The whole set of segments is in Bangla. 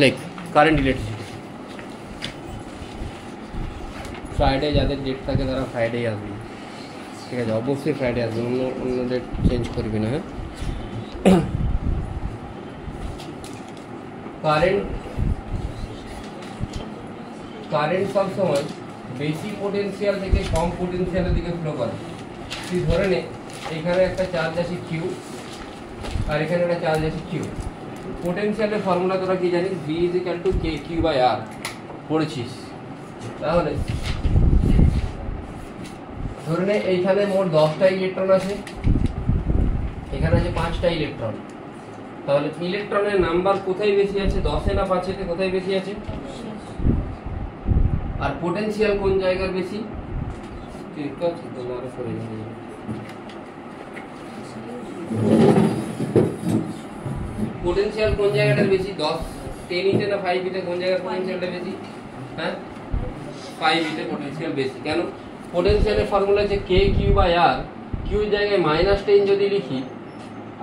লেখ কারেন্ট ইলেকট্রিসিটি। ফ্রাইডে যাদের ডেট থাকে তারা ফ্রাইডেই আসবে, ঠিক আছে? অবশ্যই ফ্রাইডে আসবে, অন্য ডেট চেঞ্জ করবি না। হ্যাঁ, কারেন্ট সবসময় বেশি পোটেনশিয়াল থেকে কম পোটেনশিয়ালের দিকে ফ্লো করে। তুই ধরে নে এখানে একটা চার্জ আছে কিউ আর এখানে একটা চার্জ আছে কিউ। পোটেনশিয়ালের ফর্মুলা তোরা কি জানিস? V = KQ/R পড়েছিস। তাহলে ধরে নে এইখানে মোট 10টা ইলেকট্রন আছে, এখানে আছে 5টা ইলেকট্রন। তাহলে ইলেকট্রনের নাম্বার কোথায় বেশি আছে, 10-এ না 5-এতে? কোথায় বেশি আছে? আর পোটেনশিয়াল কোন জায়গার বেশি? পোটেনশিয়াল কোন জায়গাটার বেশি? 10-10 না 5 কোন জায়গার পোটেনশিয়ালটা বেশি? হ্যাঁ, 5 পোটেনশিয়াল বেশি। কেন? পোটেনশিয়ালের ফর্মুলা হচ্ছে KQ/R। কিউ জায়গায় -10 যদি লিখি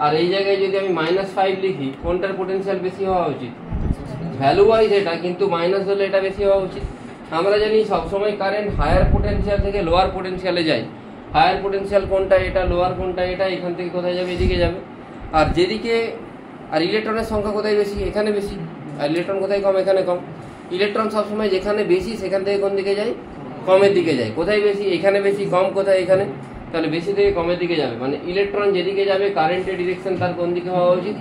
আর এই জায়গায় যদি আমি -5 লিখি, কোনটার পোটেনশিয়াল বেশি হওয়া উচিত? ভ্যালু ওয়াইজ এটা, কিন্তু মাইনাস হলে এটা বেশি হওয়া উচিত। আমরা জানি সবসময় কারেন্ট হায়ার পোটেনশিয়াল থেকে লোয়ার পোটেনশিয়ালে যায়। হায়ার পোটেনশিয়াল কোনটা এটা, লোয়ার কোনটা এটা, এখান থেকে কোথায় যাবে? এদিকে যাবে। আর যেদিকে, আর ইলেকট্রনের সংখ্যা কোথায় বেশি? এখানে বেশি। আর ইলেকট্রন কোথায় কম? এখানে কম। ইলেকট্রন সবসময় যেখানে বেশি সেখান থেকে কোন দিকে যায়? কমের দিকে যায়। কোথায় বেশি? এখানে বেশি। কম কোথায়? এখানে। তাহলে বেশি থেকে কমের দিকে যাবে, মানে ইলেকট্রন যেদিকে যাবে কারেন্টের ডিরেকশন তার কোন দিকে হওয়া উচিত?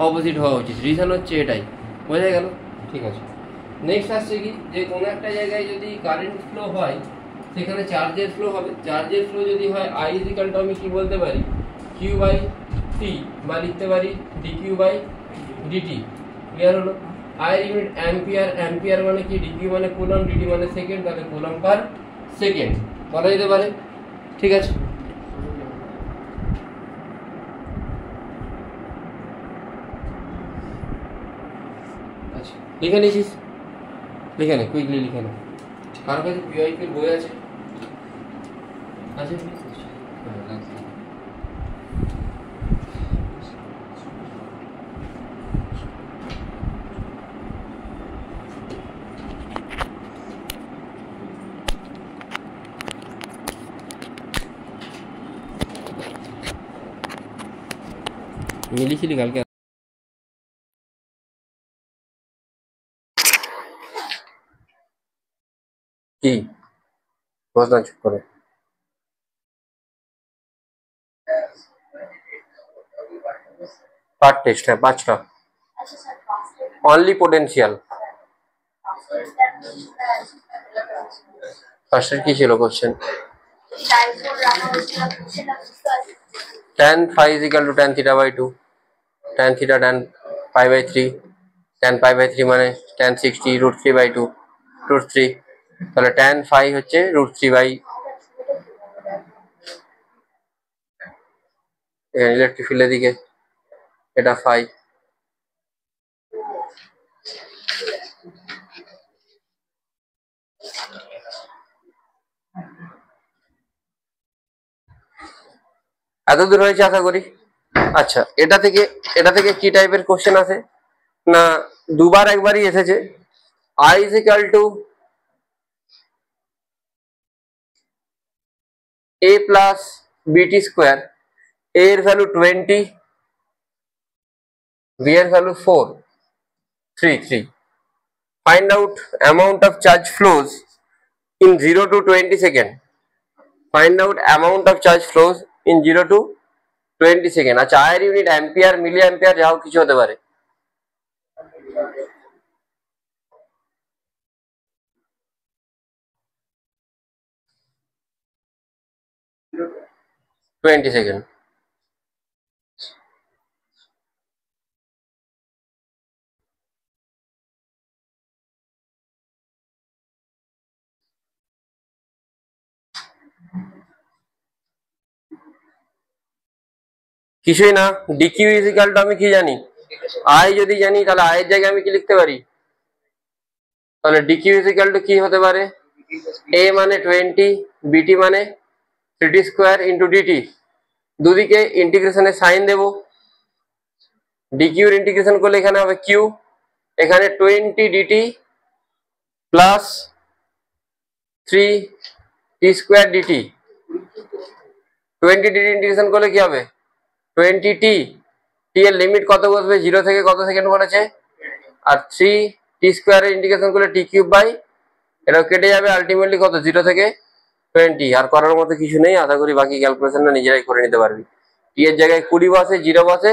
অপোজিট হওয়া উচিত। রিজন হচ্ছে এটাই। বোঝা গেল? ঠিক আছে। নেক্সট আসছে কি, যে কোনো একটা জায়গায় যদি কারেন্ট ফ্লো হয় সেখানে চার্জের ফ্লো হবে। চার্জের ফ্লো যদি হয় I = আমি কি বলতে পারি? Q/T, বা লিখতে পারি dQ/dt। ক্লিয়ার হলো? I এর ইউনিট অ্যাম্পিয়ার। অ্যাম্পিয়ার মানে কি? dQ মানে কুলম্ব, dt মানে সেকেন্ড, তাহলে কুলম্ব পার সেকেন্ড বলা যেতে পারে। ঠিক আছে, আচ্ছা লিখে নিয়েছিস? লিখে নে, কুইকলি লিখে নে। কার কাছে PYP বই আছে? আছে? লিখেছিলি কালকে? কি বস না, চুপ করে। পার্ট টেস্ট, হ্যাঁ 5টা। Only potential. ফার্স্টের কি ছিল question? tan phi = tan θ/2, tan θ tan π/3, tan π/3 মানে tan 60 √3/2 √3। তাহলে tan phi হচ্ছে √3/, ইলেকট্রিক ফিল্ডের দিকে এটা phi। এত দূর হয়েছে আশা করি। আচ্ছা, এটা থেকে কি টাইপের কোশ্চেন আসে না, দুবার একবারই এসেছে। I = A + BT²। A এর ভ্যালু 20, B এর value 4, 3, 3। Find out amount of charge flows in 0 to 20 second. Find out amount of charge flows in 0 to 20 second। আচ্ছা, I এর ইউনিট অ্যাম্পিয়ার, মিলি অ্যাম্পিয়ার, যাও কিছু হতে পারে। Twenty second. কিছুই না। dq = আমি কি জানি? I যদি জানি তাহলে I এর জায়গায় আমি কি লিখতে পারি? তাহলে dq = কি হতে পারে? A মানে 20, BT মানে 3t² × dt। দুদিকে ইন্টিগ্রেশনের সাইন দেব। dq এর ইন্টিগ্রেশন করলে এখানে হবে q, এখানে 20 d t plus 3 square d t, 20 d t integration করলে কি হবে 20 টি, টি এর লিমিট কত বসবে 0 থেকে কত সেকেন্ড বলেছে, আর 3 স্কোয়ারের ইন্টিগ্রেশন করলে টি কিউব বাই, এটাও কেটে যাবে আলটিমেটলি কত 0 থেকে 20। আর করার মতো কিছু নেই, আশা করি বাকি ক্যালকুলেশনটা নিজেরাই করে নিতে পারবি। টি এর জায়গায় 20 বসে 0 বসে,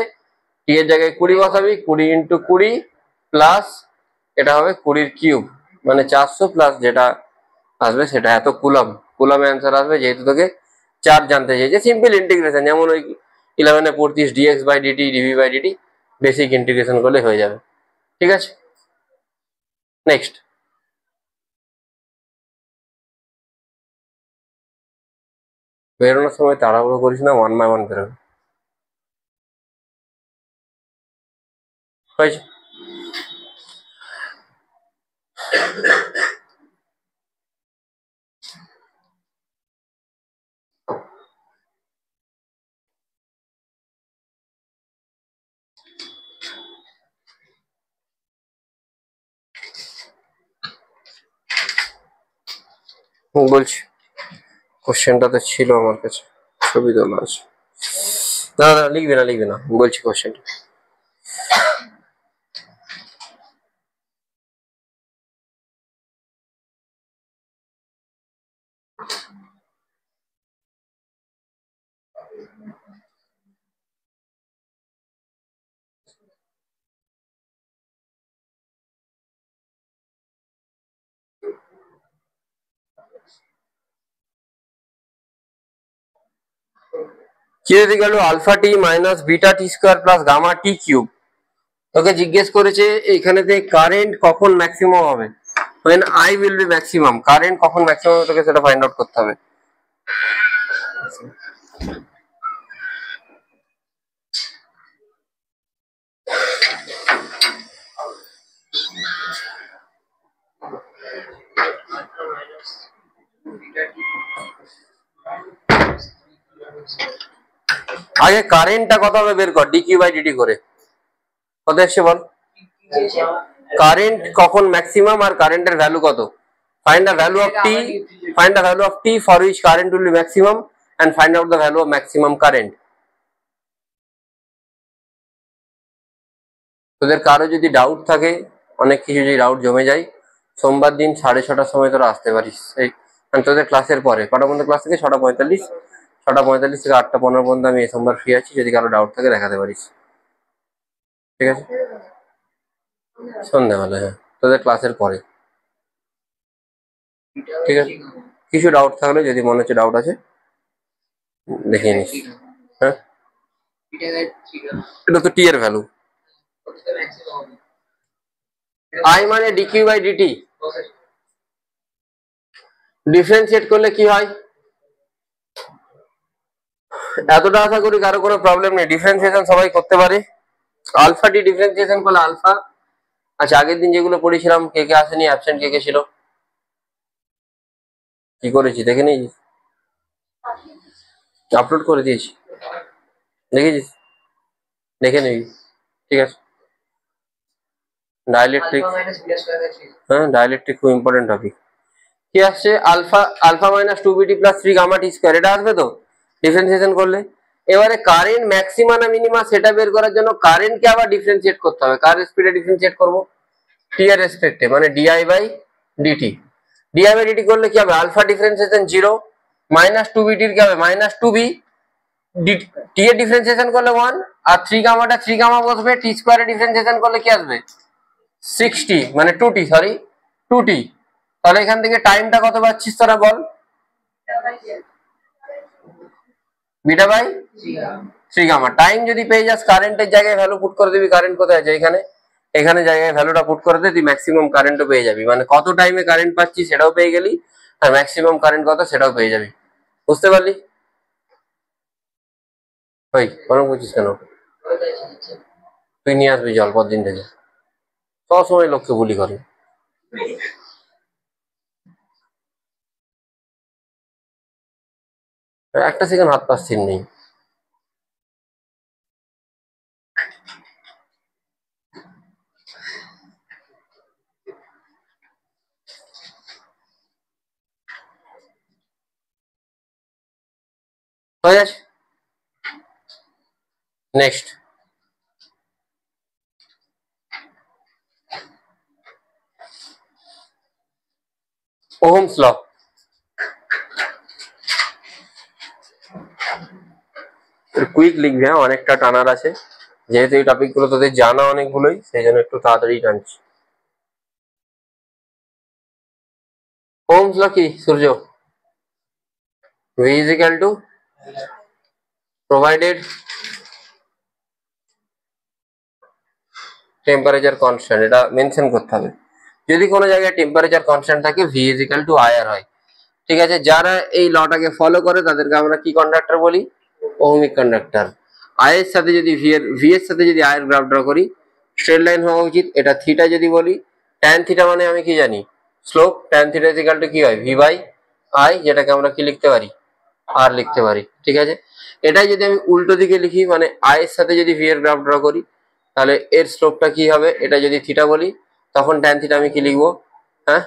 টি এর জায়গায় 20 বসাবি, 20 ইন্টু 20 প্লাস এটা হবে 20 কিউব মানে 400 প্লাস যেটা আসবে সেটা এত কুলম, কুলমে অ্যান্সার আসবে, যেহেতু তোকে চার্জ জানতে চাইছে। সিম্পল ইন্টিগ্রেশন, যেমন ওই 11 এ পড়তিস dx by dt dv by dt, basic integration করলে হয়ে যাবে। ঠিক আছে, নেক্সট। বেরোনোর সময় তাড়াহুড়ো করিস না, 1 বাই 1 বেরোবে। হয়েছে? বলছি, কোশ্চেনটা তো ছিল আমার কাছে, ছবি তোলা আছে। না না লিখবি না লিখবি না, বলছি কোশ্চেনটা। q equal to alpha t minus beta t square plus gamma t cube. তোকে জিজ্ঞেস করেছে এখানেতে কারেন্ট কখন ম্যাক্সিমাম হবে, when I will be maximum, current কখন ম্যাক্সিমাম হবে তোকে সেটা ফাইন্ড আউট করতে হবে। আগে কারেন্টটা কত হবে বের কর, ডিকিউ বাই ডিটি করে কত এসছে বল। কারেন্ট কখন ম্যাক্সিমাম আর কারেন্টের ভ্যালু কত, find the value of t, find the value of t for which current will be maximum and find out the value of maximum current. তোদের কারো যদি ডাউট থাকে, অনেক কিছু যদি ডাউট জমে যায়, সোমবার দিন 6:30টার সময় তোরা আসতে পারিস, এই মানে তোদের ক্লাসের পরে। কটা পর্যন্ত ক্লাস থেকে? 6:45, 6:45 থেকে 8:15 পর্যন্ত আমি এই সোমবার ফ্রি আছি, যদি কারো ডাউট থাকে দেখাতে পারিস। ঠিক আছে, সন্ধ্যাবেলা, হ্যাঁ তোদের ক্লাসের পরে। ঠিক আছে, কিছু ডাউট থাকলে যদি মনে হচ্ছে ডাউট আছে দেখিয়ে নিস। হ্যাঁ, এটা তো টি এর ভ্যালু, আই মানে ডিকিউ বাই ডিটি, ডিফারেন্সিয়েট করলে কি হয়, এতটা আশা করি কারো কোনো প্রবলেম নেই, ডিফারেন্সিয়েশন সবাই করতে পারে। আলফা টি ডিফারেন্সিয়েশন করলে আলফা, আচ্ছা আগের দিন যেগুলো পড়েছিলাম কে কে আসেনি, অ্যাবসেন্ট কে কে ছিল, কি করেছি দেখে নিয়েছিস, আপলোড করে দিয়েছি, দেখেছিস, দেখে নিবি। ঠিক আছে, ডাইলেকট্রিক, হ্যাঁ ডাইলেকট্রিক খুব ইম্পর্টেন্ট টপিক। কি আসছে, আলফা আলফা মাইনাস 2 বিটি প্লাস 3 গামা টি স্কয়ার, এটা আসবে তো ডিফারেন্সিয়েশন করলে। এবারে কারেন্ট ম্যাক্সিমা না মিনিমা সেটা বের করার জন্য কারেন্টকে আবার ডিফারেন্সিয়েট করতে হবে। কার স্পিডে ডিফারেন্সিয়েট করব, টি এর রেসপেক্টে, মানে d i by d t. D i by d t করলে কি হবে, আলফা ডিফারেন্সিয়েশন 0 মাইনাস 2 বিটির কি হবে মাইনাস 2 বি, টি এর ডিফারেন্সিয়েশন করলে 1, আর 3 গামাটা 3 গামা বসবে, টি স্কয়ারে ডিফারেন্সিয়েশন করলে কি আসবে 60 মানে 2t, সরি 2t। তাহলে এখান থেকে টাইমটা কত পাচ্ছিস তোরা বল, বিটা বাই 3 গামা। টাইম যদি পেয়ে যাস, কারেন্টের জায়গায় ভ্যালু পুট করে দিবি, কারেন্ট কোথায় আছে এখানে, এখানে জায়গায় ভ্যালুটা পুট করে দে, তুই ম্যাক্সিমাম কারেন্টও পেয়ে যাবি, মানে কত টাইমে কারেন্ট পাচ্ছিস সেটাও পেয়ে গেলি, আর ম্যাক্সিমাম কারেন্ট কত সেটাও পেয়ে যাবি। বুঝতে পারলি? ওই অনেক বুঝছিস কেন, তুই নিয়ে আসবি জল পরদিন থেকে, সবসময় লোককে বুলি করে। একটা সেকেন্ড হাত পা স্থির নেই। হয়ে যাচ্ছে। Next, Ohm's law. কুইক লিখবে, হ্যাঁ, অনেকটা টানার আছে, যেহেতু এই টপিক গুলো তোদের জানা অনেকগুলোই, সেই জন্য একটু তাড়াতাড়ি টানছি। ওহমস ল কি সূর্য? V is equal to provided temperature constant, এটা মেনশন করতে হবে। যদি কোনো জায়গায় টেম্পারেচার কনস্ট্যান্ট থাকে V is equal to IR হয়, ঠিক আছে। যারা এই লটাকে ফলো করে তাদেরকে আমরা কি কন্ডাক্টর বলি? Ohmic conductor. আই এর সাথে যদি ভি এর সাথে যদি আই এর গ্রাফ ড্র করি, স্ট্রেট লাইন হওয়া উচিত। এটা থিটা যদি বলি, ট্যান থিটা মানে আমি কি জানি? Slope. Tan theta is equal to কি হয়? ভি বাই আই, যেটাকে আমরা কি লিখতে পারি? আর লিখতে পারি, ঠিক আছে। এটাই যদি আমি উল্টো দিকে লিখি, মানে আই এর সাথে যদি ভি এর গ্রাফ ড্র করি, তাহলে এর স্লোপটা কি হবে? এটা যদি থিটা বলি, তখন ট্যান থিটা আমি কি লিখবো? হ্যাঁ,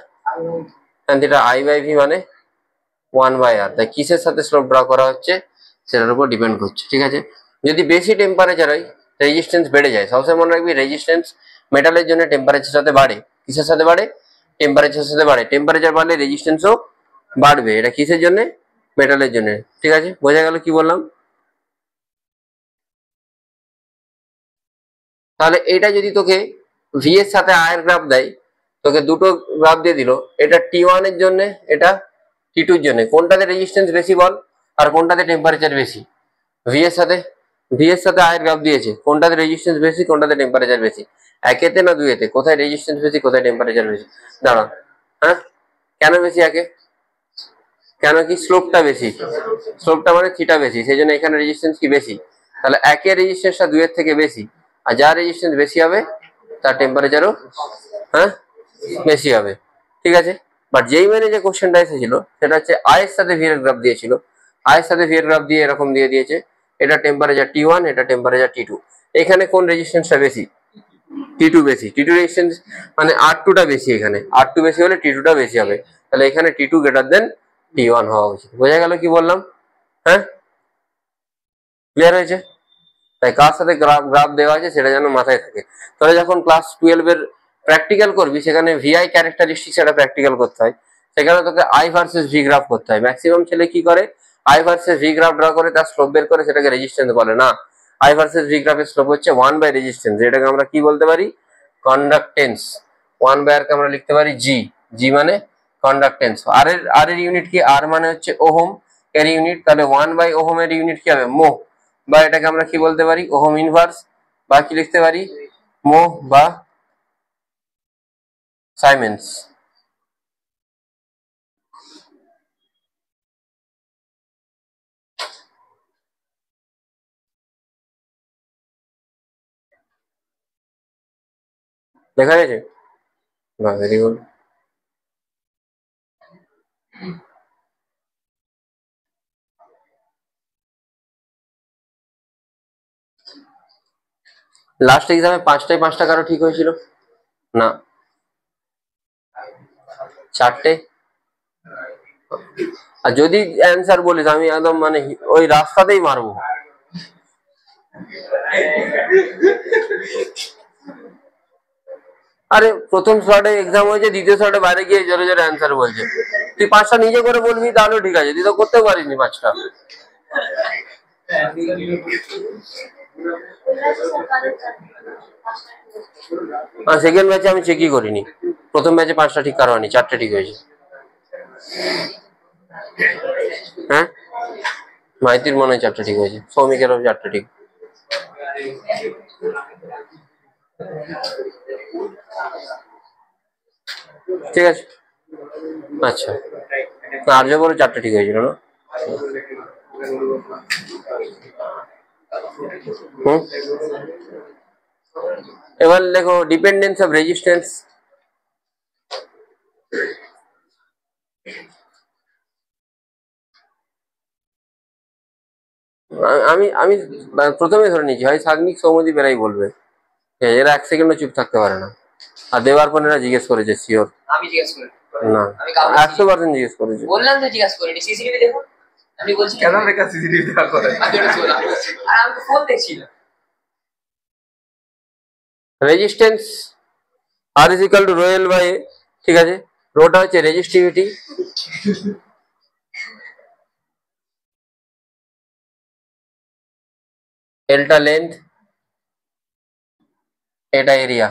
tan theta i by v মানে 1/r। তাই কিসের সাথে স্লোপ ড্র করা হচ্ছে সেটার উপর ডিপেন্ড করছে, ঠিক আছে। যদি বেশি টেম্পারেচার হয়, রেজিস্ট্যান্স বেড়ে যায়। সবসময় মনে রাখবি, রেজিস্ট্যান্স মেটালের জন্য টেম্পারেচার সাথে বাড়ে। কিসের সাথে বাড়ে? টেম্পারেচার সাথে বাড়ে। টেম্পারেচার বাড়লে রেজিস্ট্যান্সও বাড়বে। এটা কিসের জন্য? মেটালের জন্য, ঠিক আছে। বোঝা গেল কি বললাম? তাহলে এটা যদি তোকে ভি এর সাথে আই এর গ্রাফ দেয়, তোকে দুটো গ্রাফ দিয়ে দিল, এটা T1 এর জন্য, এটা T2 এর জন্য। কোনটাতে রেজিস্ট্যান্স বেশি বল, আর কোনটাতে টেম্পারেচার বেশি? ভি এর সাথে আই এর গ্রাফ দিয়েছে, কোনটাতে রেজিস্ট্যান্স বেশি, কোনটাতে টেম্পারেচার বেশি? একেতে না দুইতে? কোথায় রেজিস্ট্যান্স বেশি, কোথায় টেম্পারেচার বেশি? দাঁড়া, হ্যাঁ, কেন বেশি একে? কেন কি? স্লোপটা বেশি। স্লোপটা মানে থিটা বেশি, সেই জন্য এখানে রেজিস্ট্যান্স কি বেশি। তাহলে একের রেজিস্ট্যান্সটা দুইয়ের থেকে বেশি, আর যার রেজিস্ট্যান্স বেশি হবে তার টেম্পারেচারও, হ্যাঁ, বেশি হবে, ঠিক আছে। বাট যেই মানে যে কোশ্চেনটা এসেছিল সেটা হচ্ছে আই এর সাথে ভি এর গ্রাফ দিয়েছিল। আই এর সাথে ভি এর গ্রাফ দিয়ে এরকম দিয়ে দিয়েছে, এটা টেম্পারেচার T1, এটা টেম্পারেচার T2। এখানে কোন রেজিস্ট্যান্সটা বেশি? T2 বেশি। T2 রেজিস্ট্যান্স মানে R2টা বেশি, এখানে R2 বেশি হলে T2টা বেশি হবে। তাহলে এখানে T2 গ্রেটার দেন T1 হওয়া উচিত। বোঝা গেল কি বললাম? হ্যাঁ, ক্লিয়ার হয়েছে? তাই কার সাথে গ্রাফ দেওয়া আছে সেটা যেন মাথায় থাকে। তাহলে যখন ক্লাস 12 এর প্র্যাকটিক্যাল করবি, সেখানে ভিআই ক্যারেক্টারিস্টিক্স একটা প্র্যাকটিক্যাল করতে হয়, সেখানে তোকে আই ভার্সেস ভি গ্রাফ করতে হয়। ম্যাক্সিমাম ছেলে কি করে? I versus V graph draw করে তার স্লোপ বের করে সেটাকে রেজিস্ট্যান্স বলে। না, আই ভার্সেস ভি গ্রাফের স্লোপ হচ্ছে 1/রেজিস্ট্যান্স, এটাকে আমরা কি বলতে পারি? কন্ডাক্টেন্স। 1/r কে আমরা লিখতে পারি জি। জি মানে কন্ডাক্টেন্স। আর এর ইউনিট কি? আর মানে হচ্ছে ওহম এর ইউনিট, তাহলে 1/ওহম এর ইউনিট কি হবে? মো। বা এটাকে আমরা কি বলতে পারি? ওহম ইনভার্স, বা কি লিখতে পারি? মো বা সাইমেন্স। দেখা গেছে? বাহ, ভেরি গুড। লাস্ট এক্সামে 5টায় 5টা কারো ঠিক হয়েছিল না? 4টে। আর যদি অ্যান্সার বলিস, আমি একদম মানে ওই রাস্তাতেই মারবো। আরে প্রথম স্লটে এক্সাম হয়েছে, দ্বিতীয় স্লটে বাইরে গিয়ে জোরে জোরে অ্যান্সার বলছে। তুই 5টা নিজে করে বলবি তাহলে ঠিক আছে, তুই তো করতে পারিসনি 5টা। সেকেন্ড ব্যাচে আমি চেকই করিনি, প্রথম ব্যাচে 5টা ঠিক কারো হয়নি, 4টে ঠিক হয়েছে। হ্যাঁ, মাইতির মনে হয় 4টে ঠিক হয়েছে, সৌমিকেরও 4টে ঠিক। ঠিক আছে, আচ্ছা। আর্য বড় 4টে ঠিক হয়েছিল না? হুম, এবার দেখো ডিপেন্ডেন্স অফ রেজিস্ট্যান্স। আমি আমি প্রথমে ধরে নিয়েছি হয় সাগ্নিক সৌমদীপ এরাই বলবে, এরা 1 সেকেন্ডও চুপ থাকতে পারে না। আর দেওয়ার এরা জিজ্ঞেস করেছে শিওর? আমি জিজ্ঞেস করি না, 100% জিজ্ঞেস করেছে। বললাম তো জিজ্ঞেস করিনি, সিসিটিভি দেখো। আমি বলছি কেন লেখা সিসিটিভি দেখা করে? আর আমি তো ফোন দেখছিলাম। Resistance R is equal to rho L by A, ঠিক আছে। রোটা হচ্ছে রেজিস্টিভিটি, এলটা লেন্থ, এটা এরিয়া।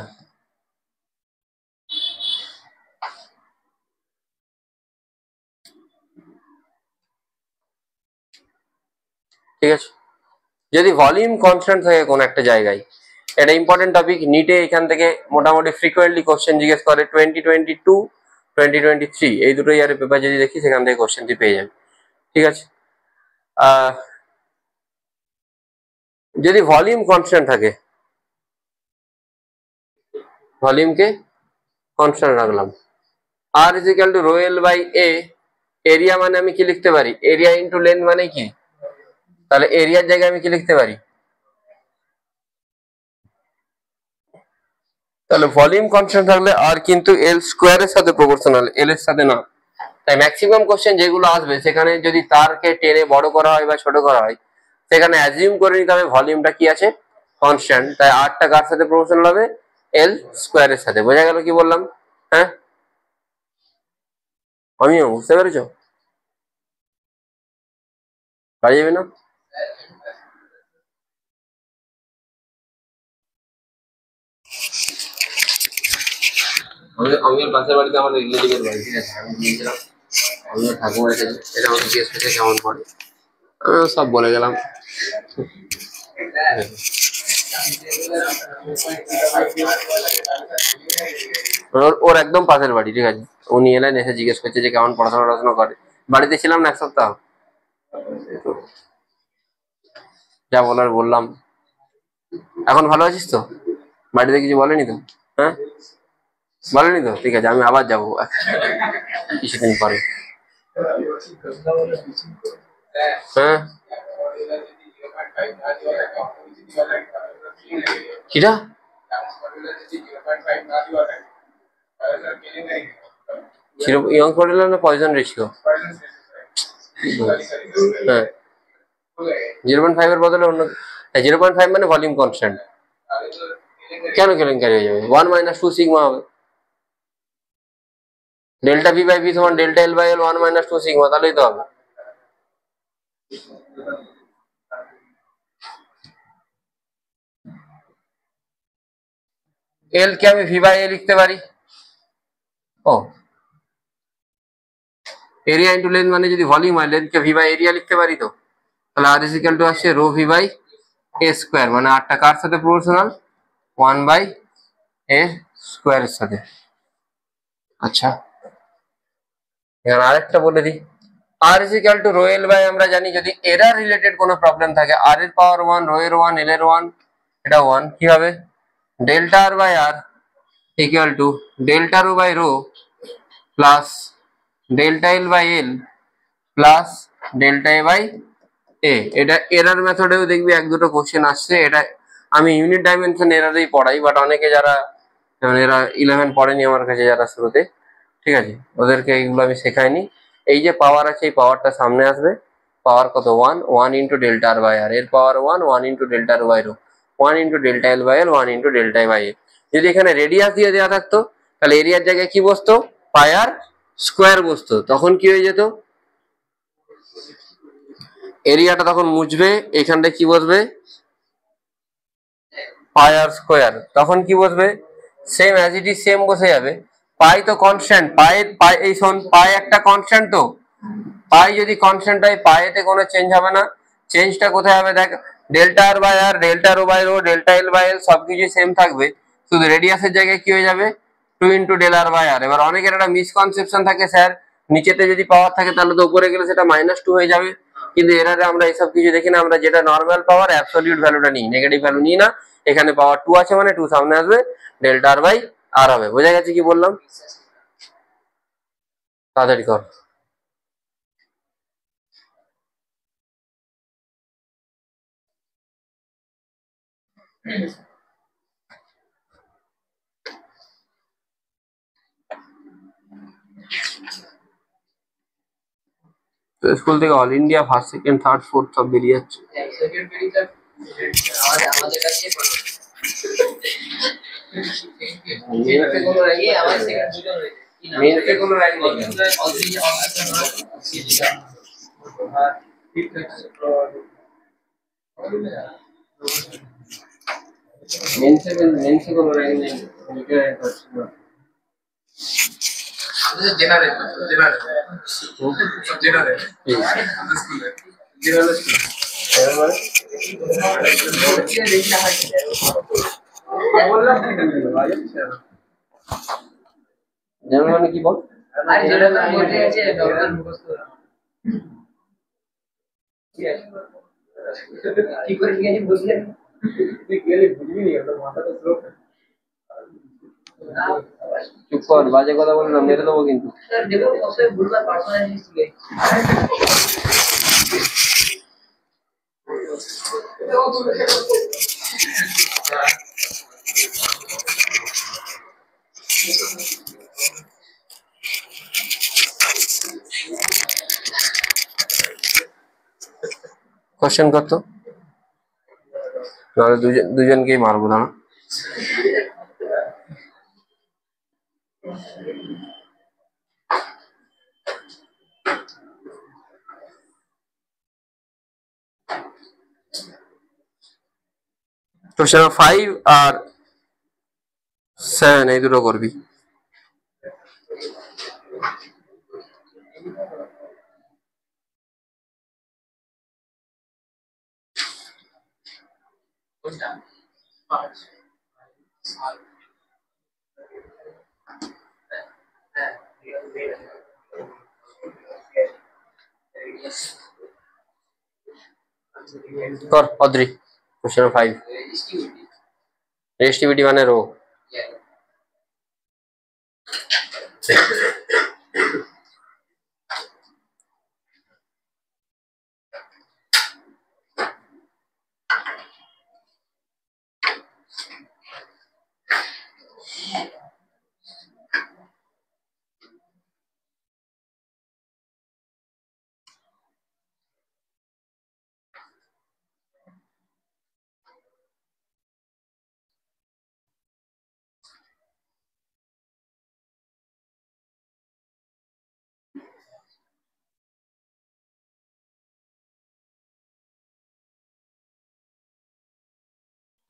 ঠিক আছে, যদি ভলিউম কনস্ট্যান্ট থাকে কোন একটা জায়গায়, এটা ইম্পর্টেন্ট টপিক, নিটে এখান থেকে মোটামুটি ফ্রিকোয়েন্টলি কোশ্চেন জিজ্ঞেস করে 2022 2023 এই দুটো ইয়ারের পেপার যদি দেখি সেখান থেকে কোশ্চেনটি পেয়ে যাবে। ঠিক আছে, যদি ভলিউম কনস্ট্যান্ট থাকে, ভলিউমকে কনস্ট্যান্ট রাখলাম, R is equal to rho L by A, area মানে আমি কি লিখতে পারি, এরিয়া ইন্টু লেন্থ মানে কি, তাহলে এরিয়ার জায়গায় আমি কি লিখতে পারি, তাহলে ভলিউম কনস্ট্যান্ট থাকলে আর কিন্তু এল স্কোয়ারের সাথে প্রপোর্শনাল, এল এর সাথে না। তাই ম্যাক্সিমাম কোশ্চেন যেগুলো আসবে সেখানে যদি তারকে টেনে বড় করা হয় বা ছোট করা হয়, সেখানে অ্যাজিউম করে নিতে হবে ভলিউমটা কি আছে, কনস্ট্যান্ট। তাই আরটা কার সাথে প্রপোর্শনাল হবে, এল স্কোয়ারের সাথে। বোঝা গেল কি বললাম? হ্যাঁ, আমিও বুঝতে পেরেছো? পারি যাবে না? আমি পাশের বাড়িতে আমাদের রিলেটিভের বাড়ি, ঠিক আছে, আমি গিয়েছিলাম, আমিও ঠাকুমা এসেছে, এটা আমাকে জিজ্ঞেস করছে কেমন পড়ে, আমিও সব বলে গেলাম। ওর একদম পাশের বাড়ি, ঠিক আছে। উনি এলেন, এসে জিজ্ঞেস করছে যে কেমন পড়াশোনা করে। বাড়িতে ছিলাম না এক সপ্তাহ, যা বলার বললাম। এখন ভালো আছিস তো? বাড়িতে কিছু বলেনি তো? হ্যাঁ, বলেনি তো? ঠিক আছে, আমি আবার যাবো কিছুদিন পরে। হ্যাঁ, কিটা ইয়ং মডেল না পয়জন রেশিও? হ্যাঁ, 0.5 এর বদলে অন্য, 0.5 মানে ভলিউম কনস্ট্যান্ট। কেন কেলেঙ্কারি হয়ে যাবে? 1 - 2 সিগমা হবে, ডেল্টা ভি বাই ভি সমান delta L by L 1 - 2 sigma, তাহলেই তো হবে। এল কে আমি ভি বাই এ লিখতে পারি। ও, এরিয়া ইন্টু লেন্থ মানে যদি ভলিউম হয়, লেন্থ কে ভি বাই এরিয়া লিখতে পারি তো। তাহলে আর ইজ ইকুয়াল টু আসছে rho v by a square, মানে আরটা কার সাথে প্রপোর্শনাল, 1 বাই এ স্কোয়ারের সাথে। আচ্ছা, এখানে আরেকটা বলে দিই, R is equal to rho L by, আমরা জানি যদি এরার রিলেটেড কোনো প্রবলেম থাকে, আর এর পাওয়ার 1, রো এর 1, এল এর 1, এটা 1, কি হবে, delta R by R equal to delta rho by rho plus delta L by L plus delta A by A. এটা এরার মেথডেও দেখবি এক দুটো কোশ্চেন আসছে। এটা আমি ইউনিট ডাইমেনশন এরারেই পড়াই, বাট অনেকে যারা, এরা 11 পড়েনি আমার কাছে যারা শুরুতে, ঠিক আছে, ওদেরকে এইগুলো আমি শেখাইনি। এই যে পাওয়ার আছে, এই পাওয়ারটা সামনে আসবে, পাওয়ার কত, 1 into delta R by R, এর power 1 into delta R by rho, 1 into delta L by L, 1 into delta by A. যদি এখানে রেডিয়াস দিয়ে দেওয়া থাকতো, তাহলে এরিয়ার জায়গায় কি বসতো, পাই আর স্কোয়ার বসতো, তখন কি হয়ে যেত, এরিয়াটা তখন মুছবে, এখানটা কি বসবে, পাই আর স্কোয়ার, তখন কি বসবে, same as it is same বসে যাবে। পাই তো কনস্ট্যান্ট, পাই এই শোন, পাই একটা কনস্ট্যান্ট, তো পাই যদি কনস্ট্যান্ট হয়, পাইতে কোনো চেঞ্জ হবে না। চেঞ্জটা কোথায় হবে দেখ, delta R by r, delta rho by rho, delta L by l সবকিছু সেম থাকবে, শুধু রেডিয়াসের জায়গায় কি হয়ে যাবে, 2 ইন্টু ডেল আর বাই আর। এবার অনেকের একটা মিসকনসেপশন থাকে, স্যার নিচেতে যদি পাওয়ার থাকে তাহলে তো উপরে গেলে সেটা -2 হয়ে যাবে, কিন্তু এরারে আমরা এসব কিছু দেখি না, আমরা যেটা নর্মাল পাওয়ার অ্যাবসলিউট ভ্যালুটা নিই, নেগেটিভ ভ্যালু নিই না। এখানে পাওয়ার 2 আছে মানে 2 সামনে আসবে, ডেল্টা আর বাই আর হবে। বোঝা গেছে কি বললাম? তাড়াতাড়ি কর। তো স্কুল থেকে all India first second third fourth সব বেরিয়ে যাচ্ছে। আমাদের কাছে মেনসে কোনো র্যাঙ্ক নেই। মেনসে কোনো র্যাঙ্ক নেই। জেনারেল মানে কি বল? কি করে বুঝলেন? চুপ কর, বাজে কথা বল না, মেরে দেবো কিন্তু। কোশ্চেন কর তো, নাহলে দুজনকেই মারবো না। কোশ্চেন 5 আর 7 এই দুটো করবি। কর অদ্রি, কোশ্চেন 5 রেজিস্টিভিটি মানে রো।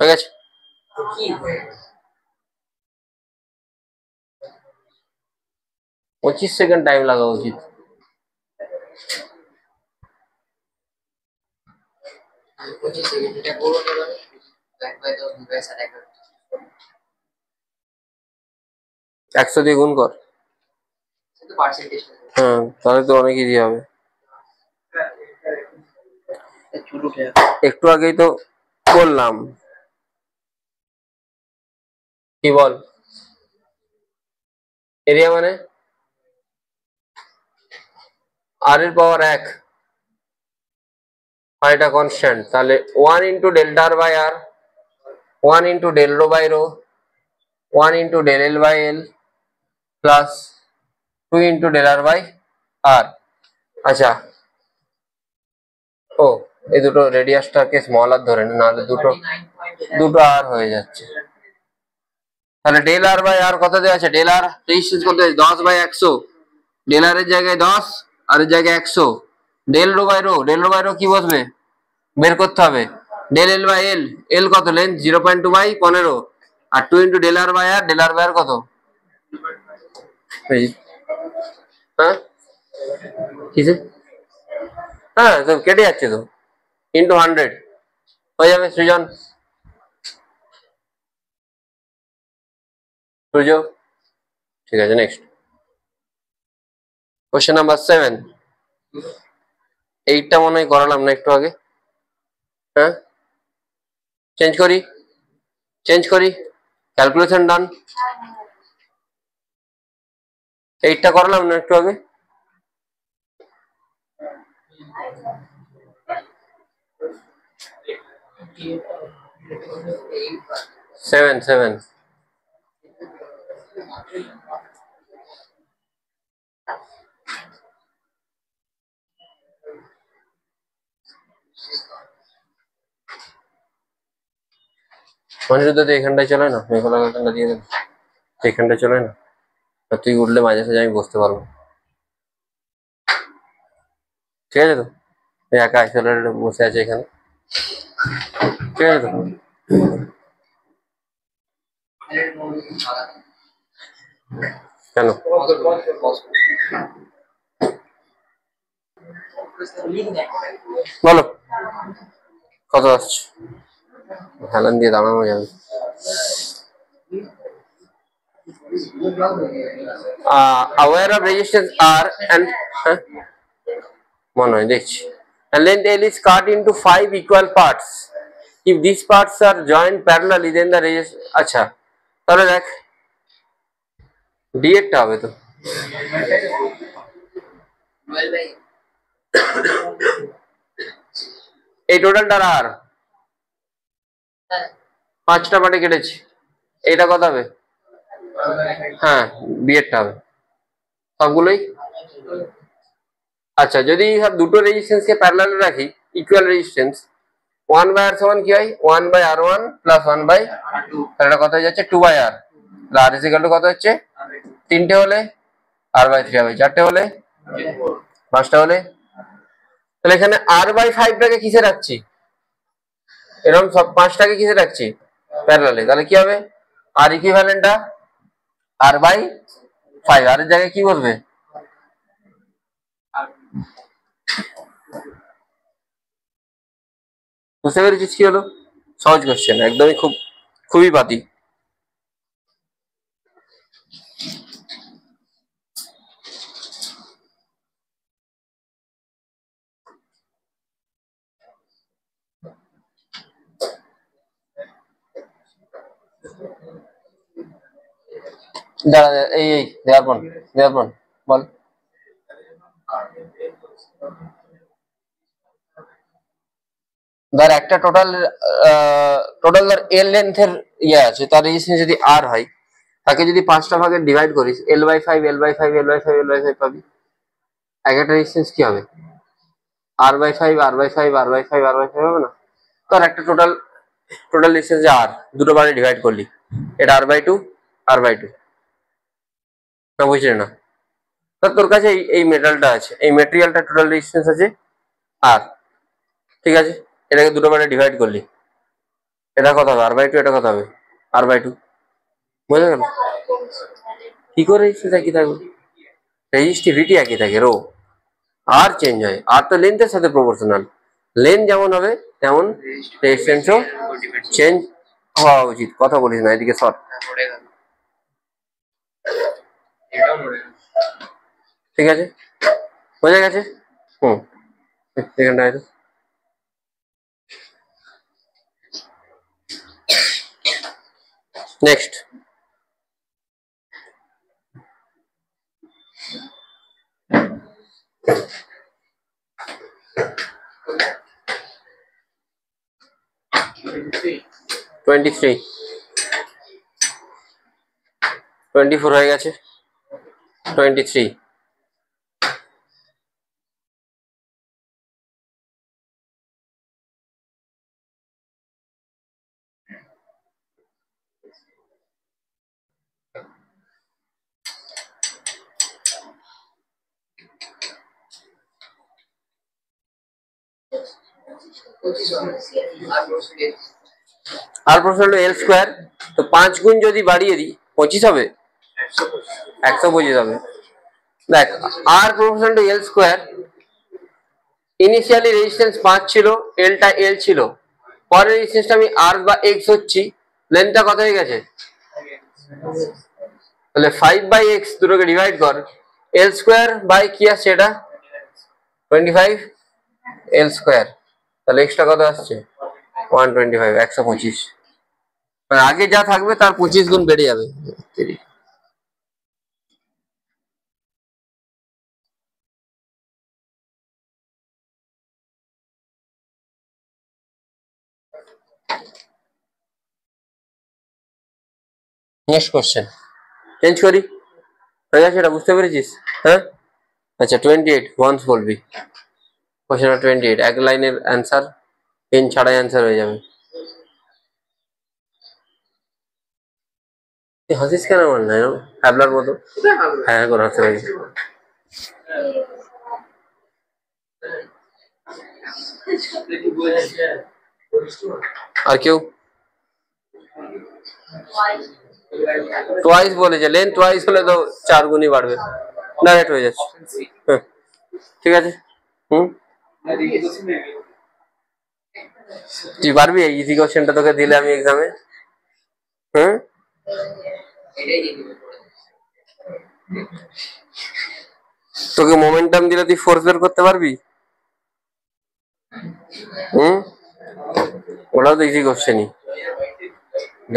ঠিক আছে, 25 সেকেন্ড টাইম লাগা উচিত। একশো দিয়ে গুণ কর। হ্যাঁ, তাহলে তো অনেক ইজি হবে। একটু আগেই তো বললাম, কি বল? এরিয়া মানে আর এর পাওয়ার 1 আর এটা কনস্ট্যান্ট, তাহলে 1 into delta R by R, 1 into del rho by rho, 1 into del L by L plus 2 into del R by R. আচ্ছা, ও এই দুটো রেডিয়াসটাকে স্মল আর ধরে নাহলে দুটো আর হয়ে যাচ্ছে। তাহলে ডেল আর বাই আর কত দেওয়া আছে? ডেল আর রেজিস্ট্যান্স কত আছে? 10 বাই 100। ডেল আর এর জায়গায় 10 আর এর জায়গায় 100। Del rho by rho, del rho by rho কি বসবে? বের করতে হবে। Del L by L, L কত? লেন্থ 0.2 বাই 15 আর 2 into del R by R, del R by R কত? হ্যাঁ কিসে? হ্যাঁ তো কেটে যাচ্ছে তো, ইন্টু 100 হয়ে যাবে। সৃজন, সূর্য, ঠিক আছে। Next question number 7। 8টা মনে হয় করালাম না একটু আগে। হ্যাঁ, চেঞ্জ করি ক্যালকুলেশন ডান। 8টা করালাম না একটু আগে? সেভেন অনিরুদ্ধ তো এখানটায় চলে না, মেঘলা এখানটা দিয়ে দেন, এখানটায় চলে না, তুই উঠলে মাঝে সাঝে আমি বসতে পারবো, ঠিক আছে তো? একা আইসোলেটেড বসে আছে এখানে, ঠিক আছে তো? কেন বলো কত আসছে? হেলান দিয়ে দাঁড়ানো যাবে। Aware of resistance R and মনে হয় দেখছি, and length L is cut into 5 equal parts. If these parts are joined parallelly, then the resistance, আচ্ছা তাহলে দেখ ডি এরটা হবে তো, এই টোটালটার আর 5টা পার্টে কেটেছি, এটা কত হবে? হ্যাঁ বি এরটা হবে সবগুলোই। আচ্ছা যদি সব দুটো রেজিস্ট্যান্সকে প্যারালাল রাখি, ইকুয়াল রেজিস্ট্যান্স, 1/r সমান কি হয়? 1/r1 প্লাস 1/, এটা কত হয়ে যাচ্ছে? 2/r। R is equal two কত হচ্ছে? 3টে হলে r/3 হবে, 4টে হলে, 5টা হলে, তাহলে এখানে r/5টাকে কিসে রাখছি? এরকম সব 5টাকে কিসে রাখছি? প্যারালালে। তাহলে কি হবে? আর ইকুইভ্যালেন্টটা r/5, আর এর জায়গায় কি বলবে? বুঝতে পেরেছিস কি হলো? সহজ কোশ্চেন, একদমই খুবই বাতি। দাঁড়া এই দেয়ারপন বল। ধর একটা টোটাল ধর এল লেন্থের ইয়ে আছে, তার রেজিস্ট্যান্স যদি আর হয়, তাকে যদি 5টা ভাগে ডিভাইড করিস, L/5 L/5 L/5 L/5 পাবি। এক একটা রেজিস্ট্যান্স কি হবে? r/5 r/5 r/5 r/5 হবে না? ধর একটা টোটাল রেজিস্ট্যান্স আর দুটো ভাগে ডিভাইড করলি, এটা r/2 r/2, না বুঝলি না? তোর কাছে এই মেটালটা আছে, এই মেটেরিয়ালটা টোটাল রেজিস্ট্যান্স আছে আর, ঠিক আছে, এটাকে দুটো ভাগে ডিভাইড করলি, এটা কত হবে? r/2, এটা কত হবে? r/2, বোঝা গেল? কি করে রেজিস্ট্যান্স একই থাকবে? রেজিস্টিভিটি একই থাকে, রো আর চেঞ্জ হয়, আর তো লেন্থের সাথে প্রপোর্শনাল, লেন্থ যেমন হবে তেমন রেজিস্ট্যান্সও চেঞ্জ হওয়া উচিত। কথা বলিস না, এদিকে সর, ঠিক আছে, বোঝা গেছে? এখানটায় নেক্সট, টোয়েন্টি 24 হয়ে গেছে, 23। আর প্রশ্ন হলো এল স্কোয়ার, তো 5 গুণ যদি বাড়িয়ে দিই 25 হবে, 125 হবে। দেখ R proportional to L square, initially resistance 5 ছিল, এলটা এল ছিল, পরে রেজিস্ট্যান্সটা আমি আর বা এক্স হচ্ছি, লেন্থটা কত হয়ে গেছে? তাহলে 5/x দুটোকে ডিভাইড কর, এল স্কোয়ার বাই কি আসছে? এটা 25 এল স্কোয়ার, তাহলে এক্সট্রা কত আসছে? 125, 125, মানে আগে যা থাকবে তার 25 গুণ বেড়ে যাবে। নেক্সট কোশ্চেন চেঞ্জ করি, হয়ে গেছে? এটা বুঝতে পেরেছিস? হ্যাঁ আচ্ছা 28 ওয়ান্স বলবি, কোশ্চেন 28 এক লাইনের অ্যান্সার, পেন ছাড়াই অ্যান্সার হয়ে যাবে। হাসিস কেন আমার না হ্যাবলার মতো? হ্যাঁ এখন হাসতে লাগে। আর কেউ টোয়াইস বলেছে, লেন টোয়াইস হলে তো 4 গুণই বাড়বে, ডাইরেক্ট হয়ে যাচ্ছে। হ্যাঁ ঠিক আছে। তুই পারবি এই ইজি কোশ্চেনটা তোকে দিলে আমি এক্সামে? তোকে মোমেন্টাম দিলে তুই ফোর্স বের করতে পারবি? ওটাও তো ইজি কোশ্চেনই।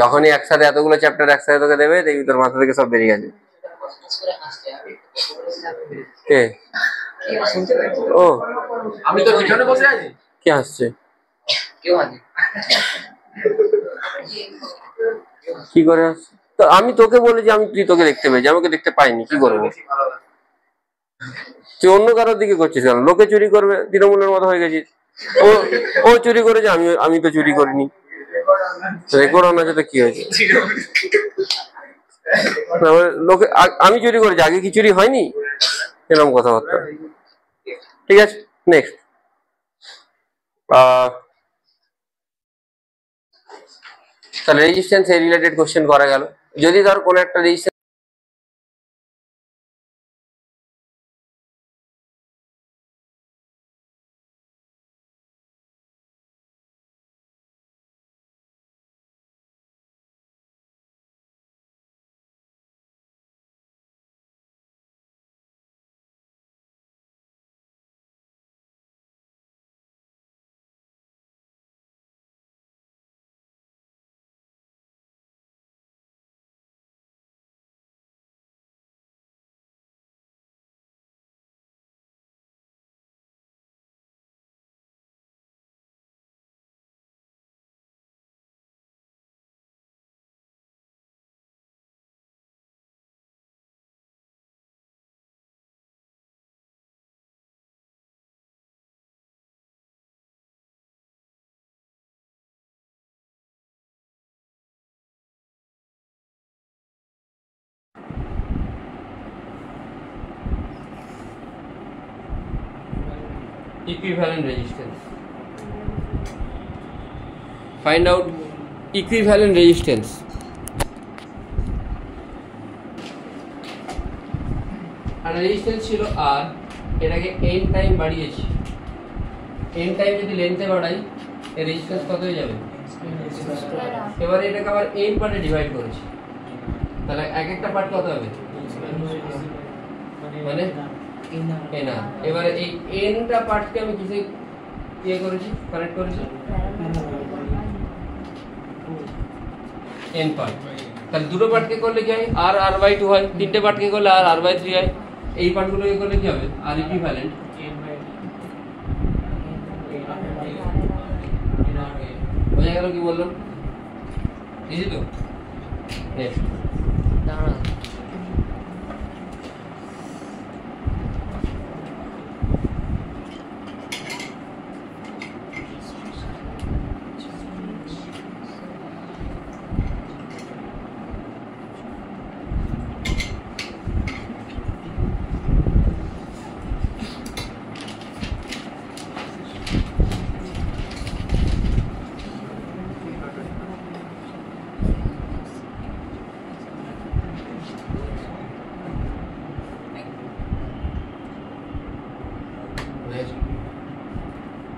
যখনই একসাথে এতগুলো চ্যাপ্টার একসাথে তোকে দেবে, দেখবি তোর মাথা থেকে সব বেরিয়ে গেছে। কে? ও আমি তো পিছনে বসে আছি। কে হাসছে? কেউ হাসে। কি করে হাসছে? তো আমি তোকে বলেছি, তুই তোকে দেখতে পেয়েছি, আমাকে দেখতে পাইনি, কি করবো? তুই অন্য কারোর দিকে করছিস কেন? লোকে চুরি করবে, তৃণমূলের মতো হয়ে গেছিস। ও চুরি করেছে, আমি তো চুরি করিনি। রেকর্ড অন আছে তো কি হয়েছে? লোকে আমি চুরি করেছি, আগে কি চুরি হয়নি? এরকম কথাবার্তা। ঠিক আছে, নেক্সট। তাহলে রেজিস্ট্যান্স এর রিলেটেড কোশ্চেন করা গেল। যদি ধর কোন একটা resistance equivalent resistance. Find out equivalent resistance. আর রেজিস্ট্যান্স ছিল আর, এটাকে n টাইম বাড়িয়েছি। n টাইম যদি লেন্থে বাড়াই, এর রেজিস্ট্যান্স কত হয়ে যাবে? এবারে এটাকে আবার n পার্টে ডিভাইড করেছি, তাহলে এক একটা পার্ট কত হবে? মানে nr। এবারে এই nটা পার্টকে আমি কিসে করেছি, কানেক্ট করেছি? n part. তাহলে দুটো পার্টকে করলে কি হয়? r r/2 হয়। তিনটে পার্টকে করলে r r/3 হয়। এই পার্টগুলোকে করলে কি হবে? r ইকুইভ্যালেন্ট বোঝা গেল কি বললাম? বুঝলি তো? নেক্সট দাঁড়া।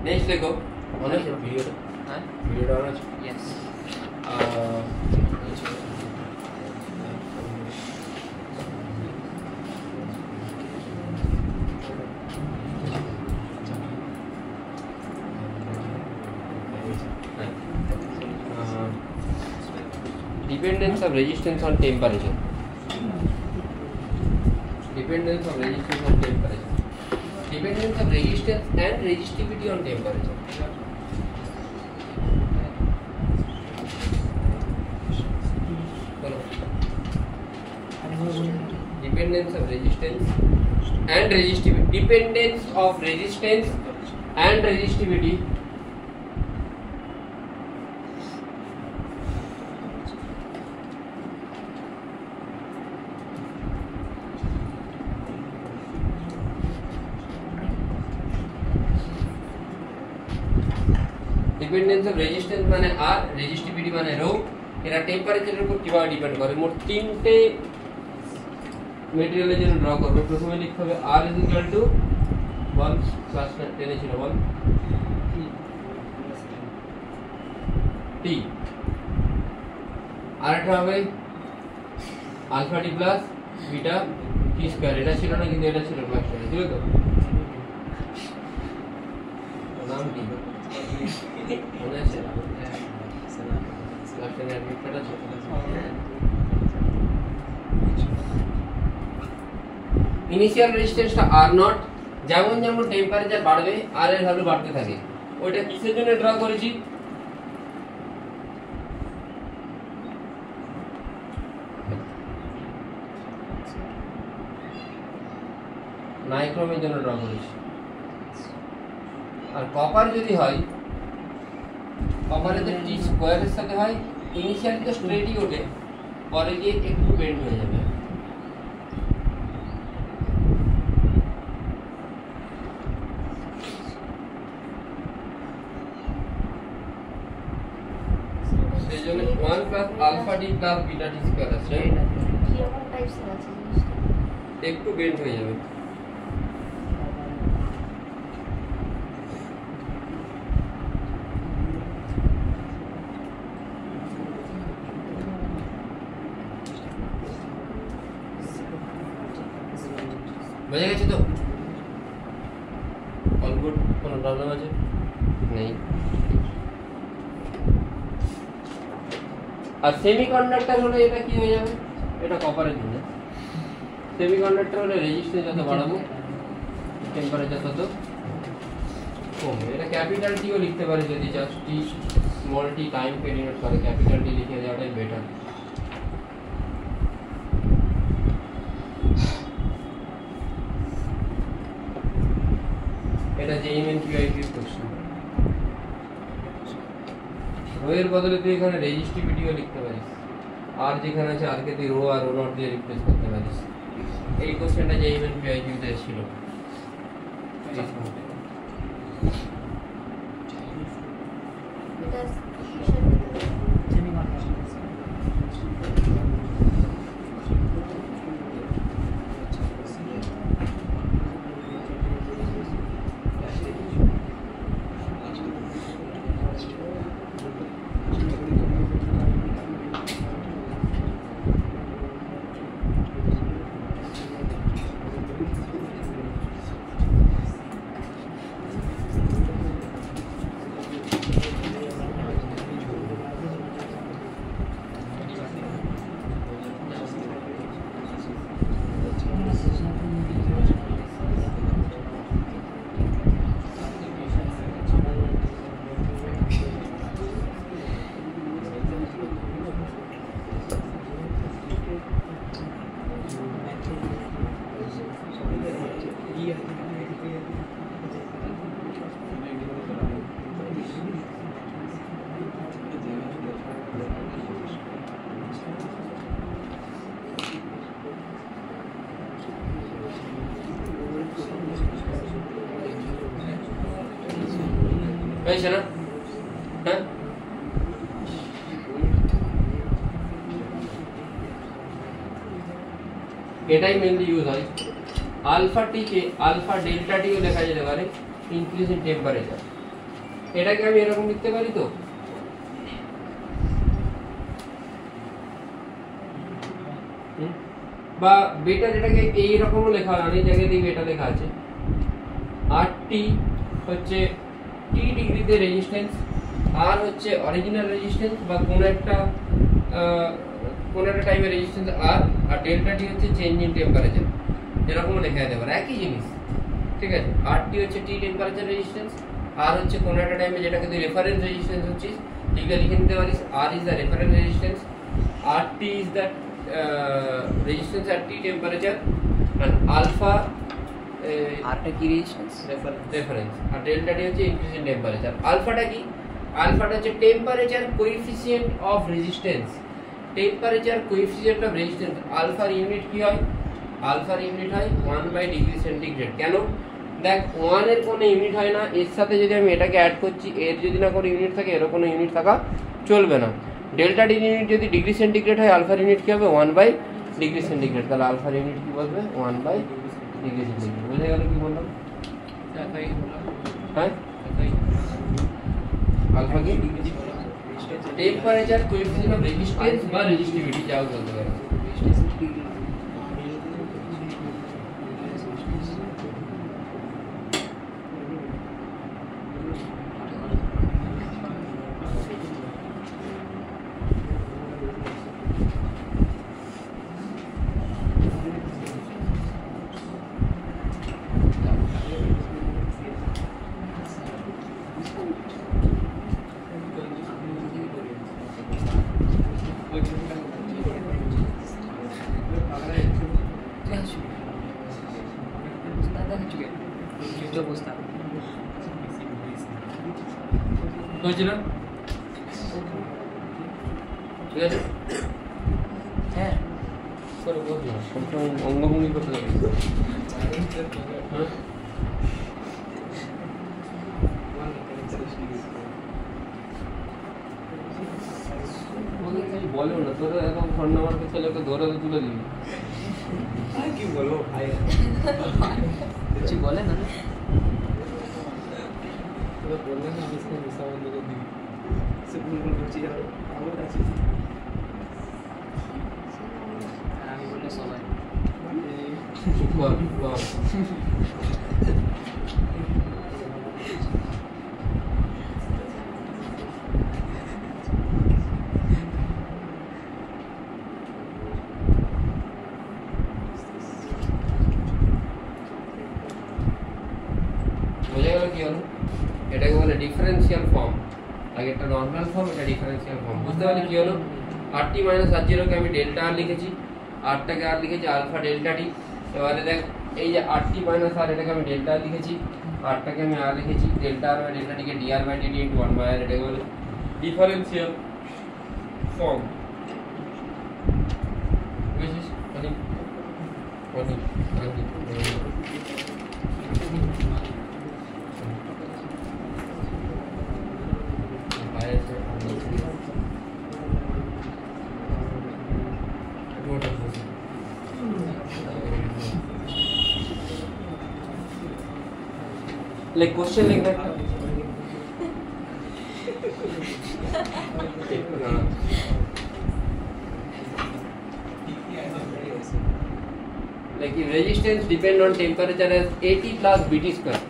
नेक्स्ट देखो ऑन है वीडियो हां वीडियो ऑन है yes dependence of resistance on temperature. Dependence of resistance on temperature. Dependence of resistance and resistivity on temperature. Dependence of resistance and resistivity. Dependence of resistance and resistivity dependence of resistance মানে আর, রেজিস্টিভিটি মানে রো, এরা টেম্পারেচারের উপর কিভাবে ডিপেন্ড করে। মোট তিনটে মেটেরিয়ালের জন্য ড্র করবে। প্রথমে লিখতে হবে r is equal to 1 class 10 এ ছিল 1 টি, আর এটা হবে alpha t plus beta t square. এটা ছিল না, কিন্তু এটা ছিল ক্লাস 10 ছিল তো নাম কি মনে আছে? ক্লাস 10 এর অ্যাডমিট আছে। ইনিশিয়াল রেজিস্ট্যান্সটা আর নট, যেমন যেমন টেম্পারেচার বাড়বে আর এর ভ্যালু বাড়তে থাকে। ওইটা কিসের জন্য ড্র করেছি? নাইক্রোমের জন্য ড্র করেছি। আর কপার যদি হয়, কপারে তো টি স্কয়ারের সাথে হয়, ইনিশিয়ালি তো স্ট্রেটই ওঠে, পরে গিয়ে একটু বেন্ড হয়ে যাবে। সেই জন্য 1 plus alpha d plus beta t square আছে, কি রকম টাইপসের আছে জিনিসটা? একটু বেন্ড হয়ে যাবে। বুঝে গেছে তো? All good? কোনো প্রবলেম আছে? নেই। আর সেমিকন্ডাক্টর হলে এটা কি হয়ে যাবে? এটা কপারের জন্য। সেমিকন্ডাক্টর হলে রেজিস্ট্যান্স যত বাড়াবো টেম্পারেচার তত কমবে। এটা ক্যাপিটাল টিও লিখতে পারে যদি জাস্ট টি স্মল টি টাইম পেরিয়ড করে, ক্যাপিটাল টি লিখে দেওয়াটাই বেটার। এটা জেইমেন কিউআইকিউ কোশ্চেন। রো এর বদলে তুই এখানে রেজিস্টিভিটিও লিখতে পারিস, আর যেখানে আছে আর কে তুই রো আর রো নট দিয়ে রিপ্লেস করতে পারিস। এই কোশ্চেনটা জেইমেন কিউআইকিউ তে ছিল। এটা হয়েছে না? হ্যাঁ, এটাই মেনলি ইউজ হয়। আলফা টি কে আলফা ডেল্টা টিও লেখা যেতে পারে ইনক্রিজ ইন টেম্পারেচার। এটাকে আমি এরকম লিখতে পারি তো, বা বেটা যেটাকে এই রকমও লেখা হয়, অনেক জায়গায় দিয়ে বেটা লেখা আছে। আর টি হচ্ছে টি ডিগ্রিতে রেজিস্ট্যান্স, আর হচ্ছে অরিজিনাল রেজিস্ট্যান্স বা কোনো একটা টাইমে রেজিস্ট্যান্স আর ডেল্টা টি হচ্ছে চেঞ্জ ইন টেম্পারেচার, এরকমও লেখা যেতে পারে, একই জিনিস। ঠিক আছে, আর টি হচ্ছে টি টেম্পারেচার রেজিস্ট্যান্স, আর হচ্ছে কোনো একটা টাইমে যেটাকে তুই রেফারেন্স রেজিস্ট্যান্স হচ্ছিস, লিখে নিতে পারিস R is the reference resistance, R T is the resistance at t temperature, and alpha আরটা কি resistance? Reference, R delta T হচ্ছে ইনক্রিজ ইন টেম্পারেচার। আলফাটা কি? আলফাটা হচ্ছে temperature coefficient of resistance. Temperature coefficient of resistance, আলফার ইউনিট কি হয়? আলফার ইউনিট হয় 1/ডিগ্রি সেন্টিগ্রেড। কেন? দেখ 1 এর কোনো ইউনিট হয় না, এর সাথে যদি আমি এটাকে অ্যাড করছি, এর যদি না কোনো ইউনিট থাকে, এরও কোনো ইউনিট থাকা চলবে না। ডেল্টা ডি ইউনিট যদি ডিগ্রি সেন্টিগ্রেড হয়, আলফার ইউনিট কি হবে 1/ডিগ্রি সেন্টিগ্রেড, তাহলে আলফার ইউনিট কি বলবে 1/ডিগ্রি সেন্টিগ্রেড। বুঝে গেল কি বললাম? হ্যাঁ, আলফা কি টেম্পারেচার কোএফিসিয়েন্ট অফ রেজিস্ট্যান্স বা রেজিস্টিভিটি যাও বলতে পারো। বুঝছিলাম? ঠিক আছে, হ্যাঁ করে বলছি না, সবসময় অঙ্গভঙ্গি করতে হবে। হ্যাঁ, বলেও না, তোরা এখন ফোন নাম্বারকে ছেলেকে ধরে তুলে দিবি। কি বলবো ভাই, কিছু বলে না। তোরা বললে না আমি इसको मिसा बंद कर दी से भूल করছি আর আমার কাছে আমি বললে সবাই চুপ কর, চুপ কর। বোঝা গেল কি হলো? এটাকে বলে ডিফারেন্সিয়াল ফর্ম। আগে একটা নর্মাল ফর্ম, এটা ডিফারেন্সিয়াল ফর্ম। বুঝতে পারলে কি হলো? RT মাইনাস R0 কে আমি ডেল্টা আর লিখেছি, আরটাকে আর লিখেছি আলফা ডেল্টা টি। এবারে দেখ এই যে RT মাইনাস আর, এটাকে আমি ডেল্টা আর লিখেছি, আরটাকে আমি আর লিখেছি, ডেল্টা আর বাই ডেল্টা টিকে dr by dt into 1 by r, এটাকে বলে ডিফারেন্সিয়াল ফর্ম। বুঝছিস? लाइक क्वेश्चन लिखना है like resistance depend on temperature as AT plus BT square.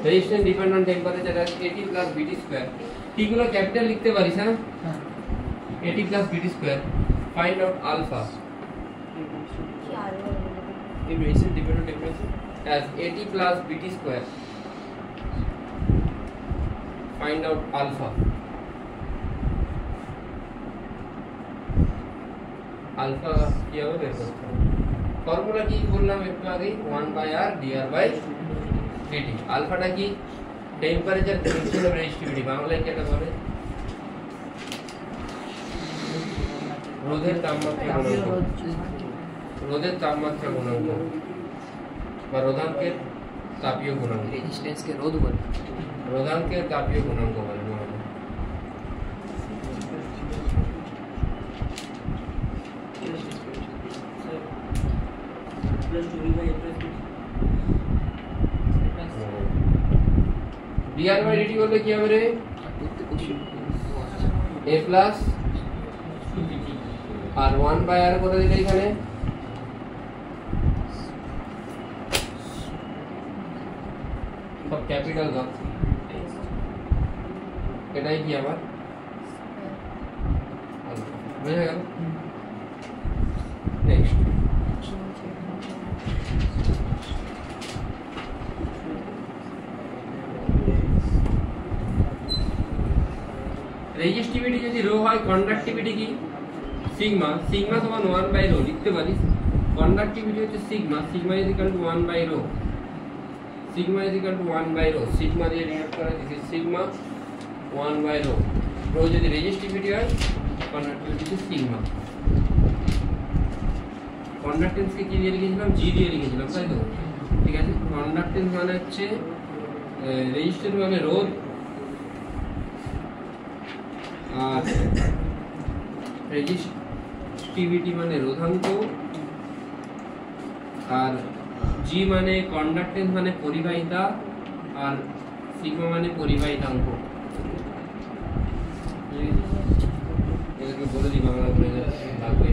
Resistance depend on temperature as AT plus BT square. T গুলো ক্যাপিটাল লিখতে পারিস না? AT plus BT square. Find out alpha কি আর এই resistance depend on temperature as AT plus BT square. Find out alpha. Alpha কি হবে বের করতে হবে। ফর্মুলা কি বললাম একটু আগে, 1/r dr/dt। আলফাটা কি টেম্পারেচার কোএফিসিয়েন্ট অফ রেজিস্টিভিটি, বাংলায় কি এটা বলে? রোধের তাপমাত্রা গুণাঙ্ক, রোধের তাপমাত্রা গুণাঙ্ক বা রোধাঙ্কের তাপীয় গুণাঙ্ক। রেজিস্ট্যান্স কে রোধ বলে। রোধাঙ্কের তাপীয় গুণাঙ্ক বলে। dr বাই dt বলতে কি হবে রে? a প্লাস আর 1/r করে দিলে এখানে সব ক্যাপিটাল দাও, এটাই কি আমার বুঝে গেল? নেক্সট রেজিস্টিভিটি যদি রো হয়, কন্ডাক্টিভিটি কি সিগমা, সিগমা সমান 1/ρ লিখতে পারিস। কন্ডাক্টিভিটি হচ্ছে sigma, sigma is equal to 1/ρ, sigma is equal to 1/ρ, sigma দিয়ে ডিনোট করা দিস ইজ সিগমা 1/ρ। রো যদি রেজিস্টিভিটি হয়, কন্ডাক্টিভিটি হচ্ছে সিগমা। কন্ডাক্টেন্সকে কি দিয়ে লিখেছিলাম? জি দিয়ে লিখেছিলাম, তাই তো? ঠিক আছে, কন্ডাক্টেন্স মানে হচ্ছে রেজিস্ট্যান্স মানে রোধ, আর রেজিস্টিভিটি মানে রোধাঙ্ক, আর জি মানে কন্ডাক্টেন্স মানে পরিবাহিতা, আর সিগমা মানে পরিবাহিতাঙ্ক। এটাকে বলে দিই বাংলা করে লাগবে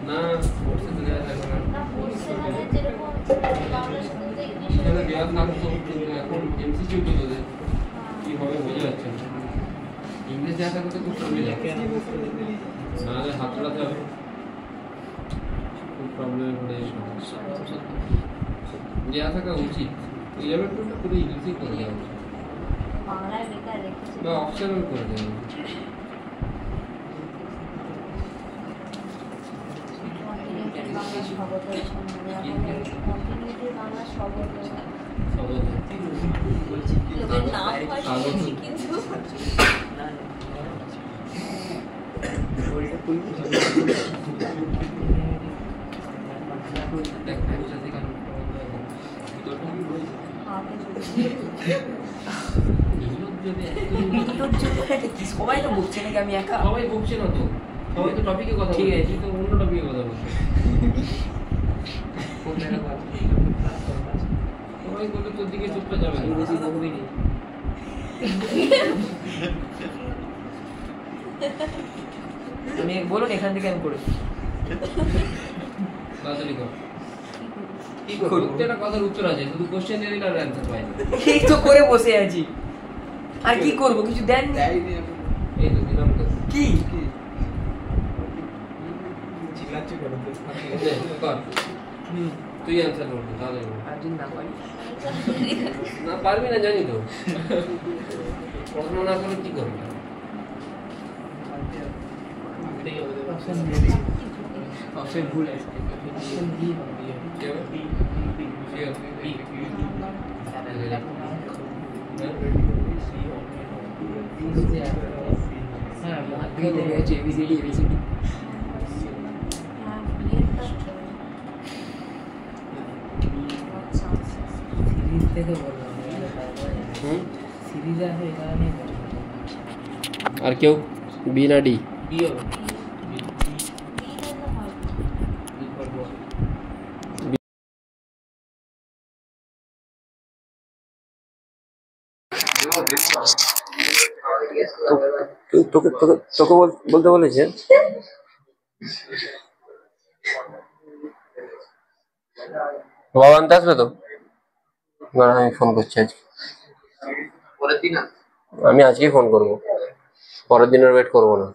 না, কোর্সে তো দেওয়া থাকবে না, এখানে দেওয়া থাকতো কিন্তু এখন এমসিকিউ তো তোদের কীভাবে বোঝা যাচ্ছে না। ইংলিশ দেওয়া থাকলে তো খুব কমে যাবে, নাহলে হাত উড়াতে হবে, খুব প্রবলেমে পড়ে যাবে। দেওয়া থাকা উচিত, 11-12টা পুরো ইংলিশই করে দেওয়া উচিত বাংলায় বেকার রেখেছি বা অপশনাল করে দেওয়া উচিত। বাংলা শব্দ কন্টিনিউটি বাংলা শব্দ লোকের নাম হয় শুনেছি কিন্তু সবাই তো বলছে নাকি আমি একা? সবাই বকছে না তো, সবাই তো টপিকে কথা ঠিক বলছে, আছে। তুই তো অন্য টপিকে কথা বলছিস। সবাই বলে তোর দিকে চুপটা যাবে আমি না। বেশি বকবি নি। আমি বলুন এখান থেকে আমি করেছি। তাড়াতাড়ি কর। কি করবো? প্রত্যেকটা কথার উত্তর আছে, শুধু কোশ্চেন দিয়ে দিলে আর অ্যান্সার পাই না। এই তো করে বসে আছি, আর কি করবো? কিছু দেননি। এই তো দিলাম তো। কি চিল্লাচ্ছি কেন তো? দে, কর। তুই অ্যান্সার করবি তাহলে বল। আর যদি না পারি? না পারবি না জানি তো, পড়াশোনা না করলে কি করবি? অপশন ভুল আছে। কি হবে? Sure. হ্যাঁ মাধ্যমিক থেকে হচ্ছে এবিসিডি এবিসিডি। হ্যাঁ বিয়েটা সিরিজ থেকে বললাম সিরিজ আছে এখানে। আর কেউ বি না ডি? ডি হবে। তোকে বলতে বলেছে? বাবা আনতে আসবে তো? আমি ফোন করছি আজকে, আমি আজকেই ফোন করবো, পরের দিনের ওয়েট করবো না।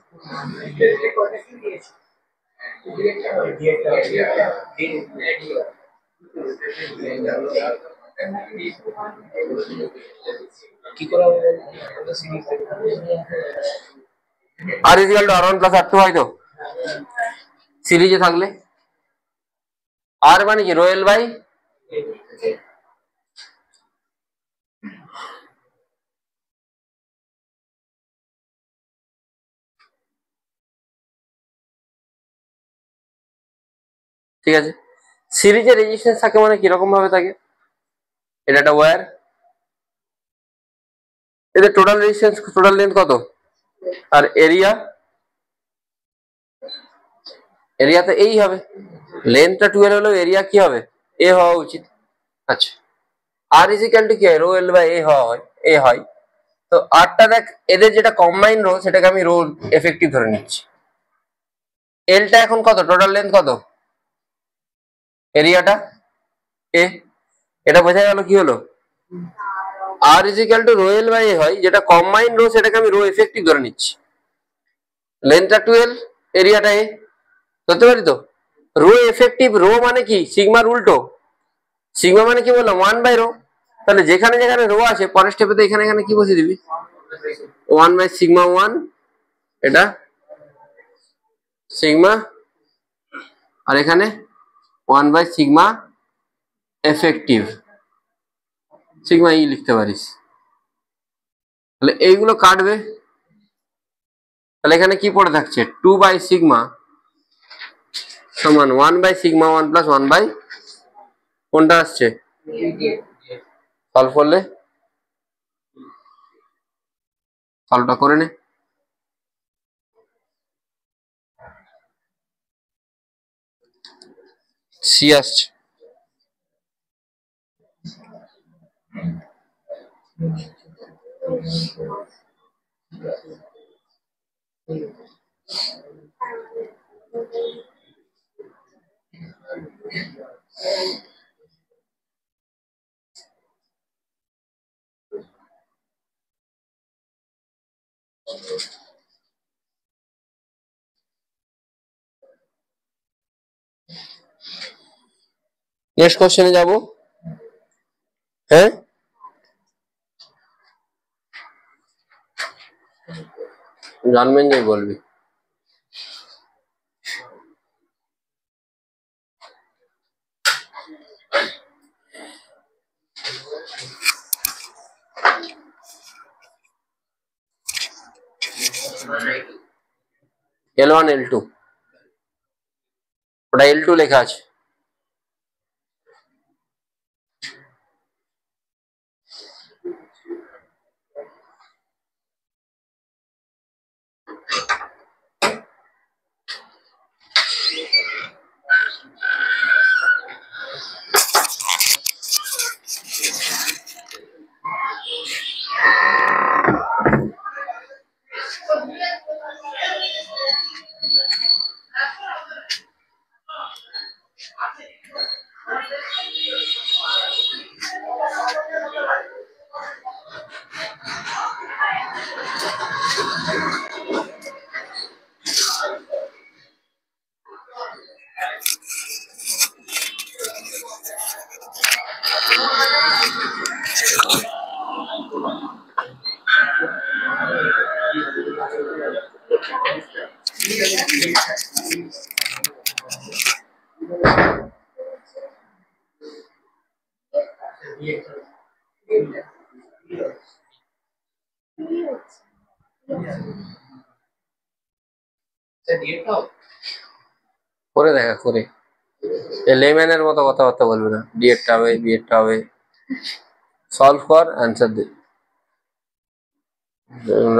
আর is equal two R1 plus R2 হয় তো সিরিজে থাকলে? আর মানে কি রোয়েল বাই ঠিক আছে। সিরিজের রেজিস্ট্যান্স থাকে মানে কিরকম ভাবে থাকে? এটা একটা ওয়্যার, এদের টোটাল রেজিস্ট্যান্স টোটাল লেন্থ কত? আর এরিয়া তো এই হবে, লেন্থটা 12 হলেও এরিয়া কি হবে? এ হওয়া উচিত। আচ্ছা, আর ইজিক্যাল টু কি হয়? রো এল বাই এ এ হয়। তো আরটা দেখ, এদের যেটা কম্বাইন রো সেটাকে আমি রো এফেক্টিভ ধরে নিচ্ছি। এলটা এখন কত? টোটাল লেন্থ কত? এরিয়াটা এ, এটা বোঝা গেল কি হলো? R is equal to rho L by A হয়, যেটা কম্বাইন রো সেটাকে আমি রো এফেক্টিভ ধরে নিচ্ছি। লেন্থটা 12, এরিয়াটা এ, ধরতে পারি তো? রো এফেক্টিভ, রো মানে কি? সিগমার উল্টো। সিগমা মানে কি বললাম? 1 বাই রো। তাহলে যেখানে যেখানে রো আছে পরের স্টেপে তো এখানে এখানে কি বসিয়ে দিবি? 1 বাই সিগমা 1, এটা সিগমা, আর এখানে 1 বাই সিগমা এফেক্টিভ, সিগমা ই লিখতে পারিস। তাহলে এইগুলো কাটবে, তাহলে এখানে কি পড়ে থাকছে 2/σ সমান 1/σ1 প্লাস 1 বাই কোনটা আসছে সলভ করলে সলভটা করে নে সি আসছে নেক্সট কোশ্চেনে যাব হ্যাঁ জানবেন যে বলবি L1 L2 ওটা L2 লেখা আছে করে দেখা করে লেম্যানের মতো কথাবার্তা বলবে না ডিএডটা হবে বিএডটা হবে সলভ কর অ্যান্সার দে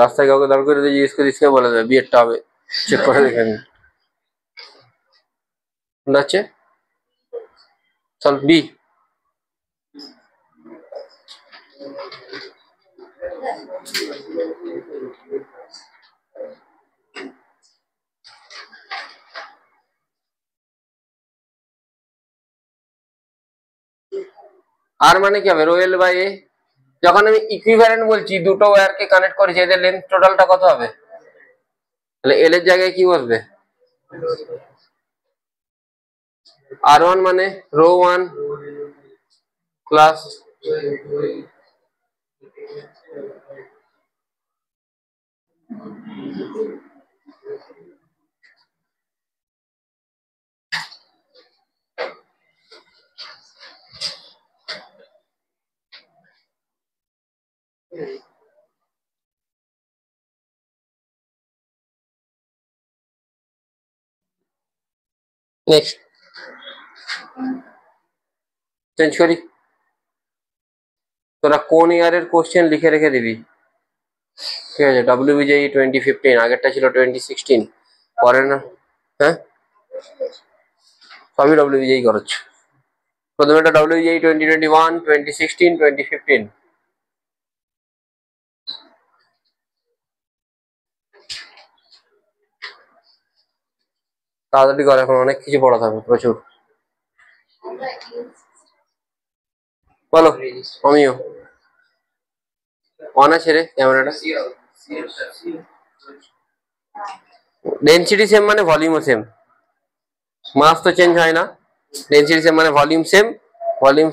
রাস্তায় কাউকে দাঁড় করে দিয়ে জিজ্ঞেস করিস কে বলে দেবে বিএডটা হবে চেক করে দেখে নি হচ্ছে সলভ বি আর মানে কি হবে রো এল বাই এ যখন আমি ইকুইভ্যালেন্ট বলছি দুটো ওয়্যারকে কানেক্ট করেছি এদের লেন্থ টোটালটা কত হবে তাহলে এল এর জায়গায় কি বসবে R1 মানে রো 1 প্লাস নেক্সট চেঞ্জ করি তোরা কোন ইয়ারের কোশ্চেন লিখে রেখে দিবি ঠিক আছে WBJE 2015 আগেরটা ছিল 2016 পরে না হ্যাঁ সবই WBJE করাচ্ছে প্রথমে একটা WBJE 2021 2016 2015 তাড়াতাড়ি কর এখন অনেক কিছু পড়া থাকবে প্রচুর বলো আমিও অন আছে রে ক্যামেরাটা ডেনসিটি সেম মানে ভলিউমও সেম মাস তো চেঞ্জ হয় না ডেনসিটি সেম মানে ভলিউম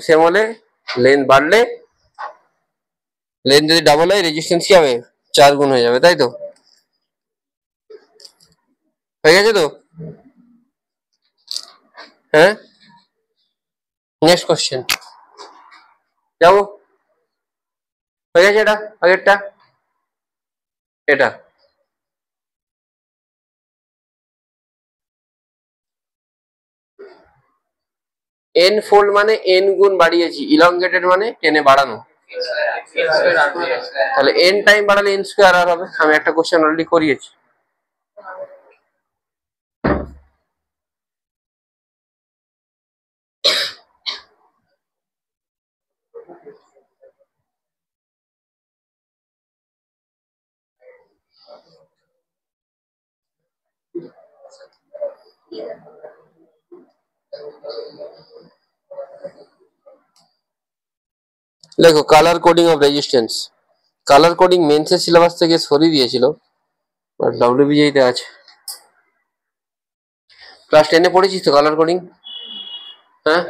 সেম হলে লেন্থ বাড়লে লেন্থ যদি ডাবল হয় রেজিস্ট্যান্স কি হবে 4 গুণ হয়ে যাবে তাই তো হয়ে গেছে তো হ্যাঁ নেক্সট কোশ্চেন যাবো হয়ে গেছে এটা আগেরটা এটা n ফোল্ড মানে n গুণ বাড়িয়েছি, ইলংগেটেড মানে টেনে বাড়ানো। তাহলে n টাইম বাড়ালে n স্কয়ার আর হবে। আমি একটা কোশ্চেন অলরেডি করিয়েছি। দেখো colour coding of resistance, colour coding মেন্সের সিলেবাস থেকে সরিয়ে দিয়েছিল, বাট ডব্লিউবিজিতে আছে। ক্লাস 10-এ পড়েছিস তো কালার কোডিং? হ্যাঁ,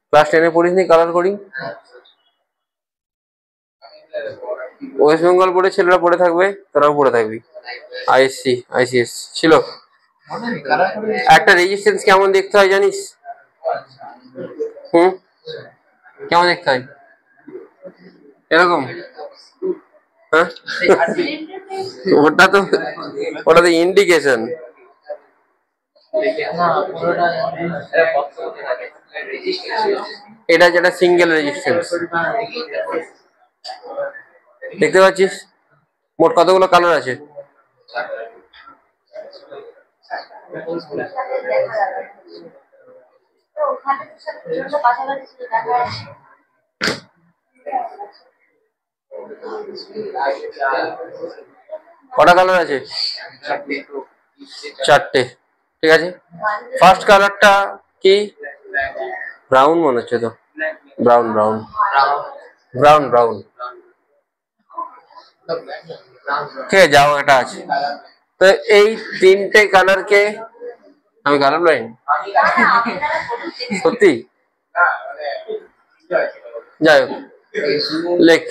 ক্লাস 10-এ পড়িসনি কালার কোডিং? ওয়েস্ট বেঙ্গল বোর্ডে ছেলেরা পড়ে থাকবে, তোরাও পড়ে থাকবি। আইএসসি আইসিএস ছিল। একটা রেজিস্ট্যান্স কেমন দেখতে হয় জানিস? কেমন দেখতে হয়? এরকম? হ্যাঁ, ওটা তো ইন্ডিকেশন। এটা যেটা সিঙ্গেল রেজিস্ট্যান্স দেখতে পাচ্ছিস। মোট কতগুলো কালার আছে? কটা কালার আছে? চারটে। ঠিক আছে, ফার্স্ট কালারটা কি? ব্রাউন মনে হচ্ছে তো, ব্রাউন ব্রাউন ব্রাউন ব্রাউন। ঠিক আছে, যাও এটা আছে। তো এই তিনটে কালারকে আমি কালার ব্লাইন্ড সত্যি? যাই হোক, লেখ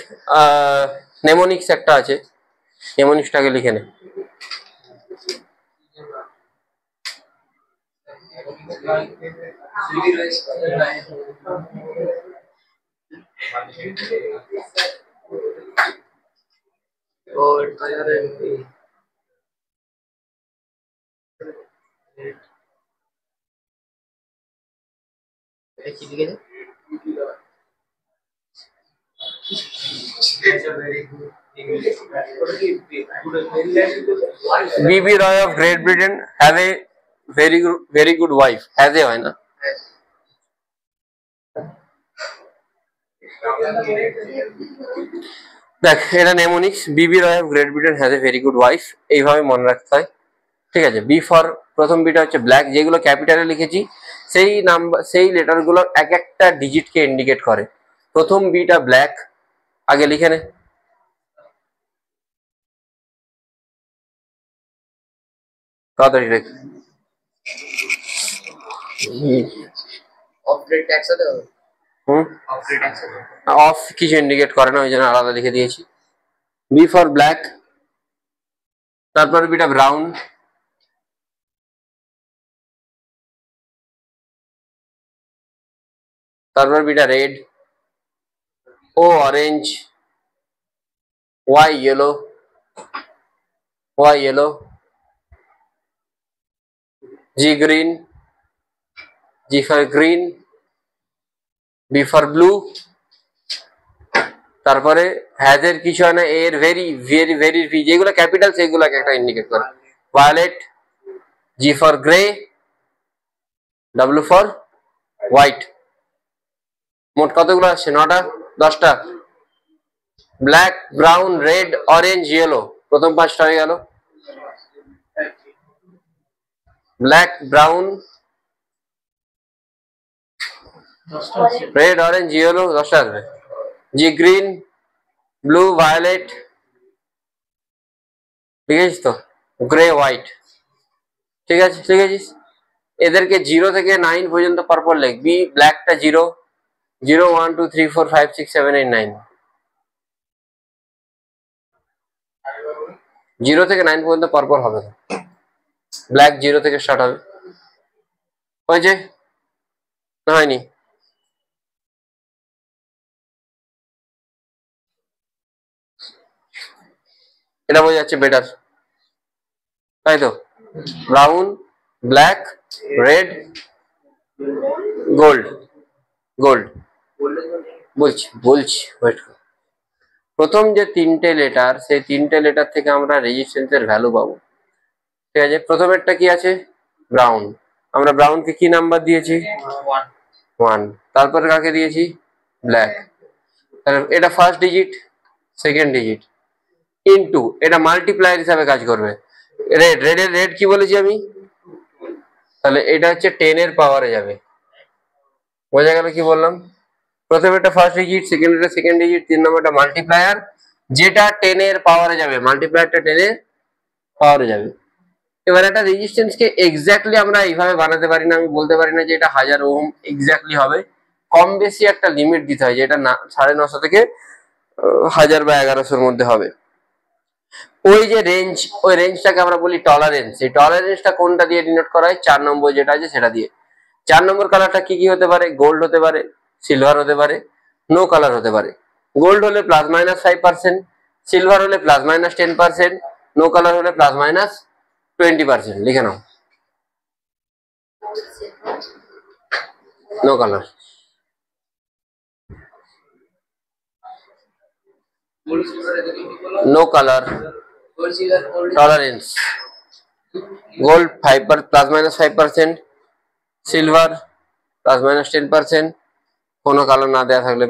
নেমোনিক্স একটা আছে, নেমোনিক্সটাকে লিখে নে। বিবি রয় of Great Britain have a very good wife. Has a হয় না? দেখ, এটা mnemonics. Bibi Roy of Great Britain has a very good wife, এইভাবে মনে রাখতে হয়। ঠিক আছে, বি ফর প্রথম বিটা হচ্ছে ব্ল্যাক, যেগুলো ক্যাপিটালে লিখেছি সেই নাম্বার সেই লেটার গুলো এক একটা ডিজিটকে ইন্ডিকেট করে। প্রথম বিটা ব্ল্যাক, আগে লিখে নে। তাড়াতাড়ি লেখ। অফ কিছু ইন্ডিকেট করে না, ওই জন্য আলাদা লিখে দিয়েছি। বি ফর ব্ল্যাক, তারপর বিটা ব্রাউন, তারপর beta red, O orange, Y yellow, G green, G for green, B for blue, তারপরে হ্যাজের কিছু হয় না, এর ভেরি ভেরি ভেরি ভি, যেগুলো ক্যাপিটাল সেইগুলোকে একটা ইন্ডিকেট করে। Violet, G for grey, W for white. মোট কতগুলো আসছে? 9টা 10টা। Black, brown, red, orange, yellow, প্রথম 5টা হয়ে গেল। Black, brown, red, orange, yellow, 10টা আসবে। জি গ্রিন, ব্লু, ভায়োলেট, ঠিক আছে তো, গ্রে, হোয়াইট। ঠিক আছে, ঠিক আছে। এদেরকে 0 থেকে 9 পর্যন্ত পরপর লিখবি। ব্ল্যাকটা 0, 0 1 2 3 4 5 6 7 8 9, 0 থেকে 9 পর্যন্ত পরপর হবে। ব্ল্যাক 0 থেকে স্টার্ট হবে। হয়েছে না হয়নি? এটা বোঝা যাচ্ছে বেটার, তাই তো? Brown, black, red, gold. Gold. বলছি বলছি ওয়েট করো। প্রথম যে তিনটে লেটার, সেই তিনটে লেটার থেকে আমরা রেজিস্ট্যান্সের ভ্যালু পাবো। ঠিক আছে, প্রথমেরটা কি আছে? ব্রাউন। আমরা ব্রাউনকে কি নাম্বার দিয়েছি? 1। তারপরে কাকে দিয়েছি? ব্ল্যাক। তাহলে এটা first digit, second digit, into এটা মাল্টিপ্লায়ার হিসাবে কাজ করবে। রেডের রেড কি বলেছি আমি? তাহলে এটা হচ্ছে 10 এর পাওয়ারে যাবে। বোঝা গেল কি বললাম? প্রথমে এটা ফার্স্ট ডিজিট, সেকেন্ড এটা সেকেন্ড ডিজিট, 3 নম্বরটা মাল্টিপ্লায়ার, যেটা 10 এর পাওয়ারে যাবে, মাল্টিপ্লায়ারটা 10 এর পাওয়ারে যাবে। এবার একটা রেজিস্ট্যান্সকে এক্স্যাক্টলি আমরা এইভাবে বানাতে পারি না, আমি বলতে পারি না যে এটা 1000 ওহম এক্স্যাক্টলি হবে। কম বেশি একটা লিমিট দিতে হয়, যেটা 950 থেকে 1000 বা 1100-র মধ্যে হবে। ওই যে রেঞ্জ, ওই রেঞ্জটাকে আমরা বলি টলারেন্স। এই টলারেন্সটা কোনটা দিয়ে ডিনোট করা হয়? 4 নম্বর যেটা আছে সেটা দিয়ে। 4 নম্বর কালারটা কি কি হতে পারে? গোল্ড হতে পারে, সিলভার হতে পারে, নো কালার হতে পারে। গোল্ড হলে +-5%, সিলভার হলে +-10%, নো কালার হলে +-20%। লিখে নাও, no colour. No colour tolerance. Gold +-5%, silver +-10%, কোনো কালার না দেওয়া থাকলে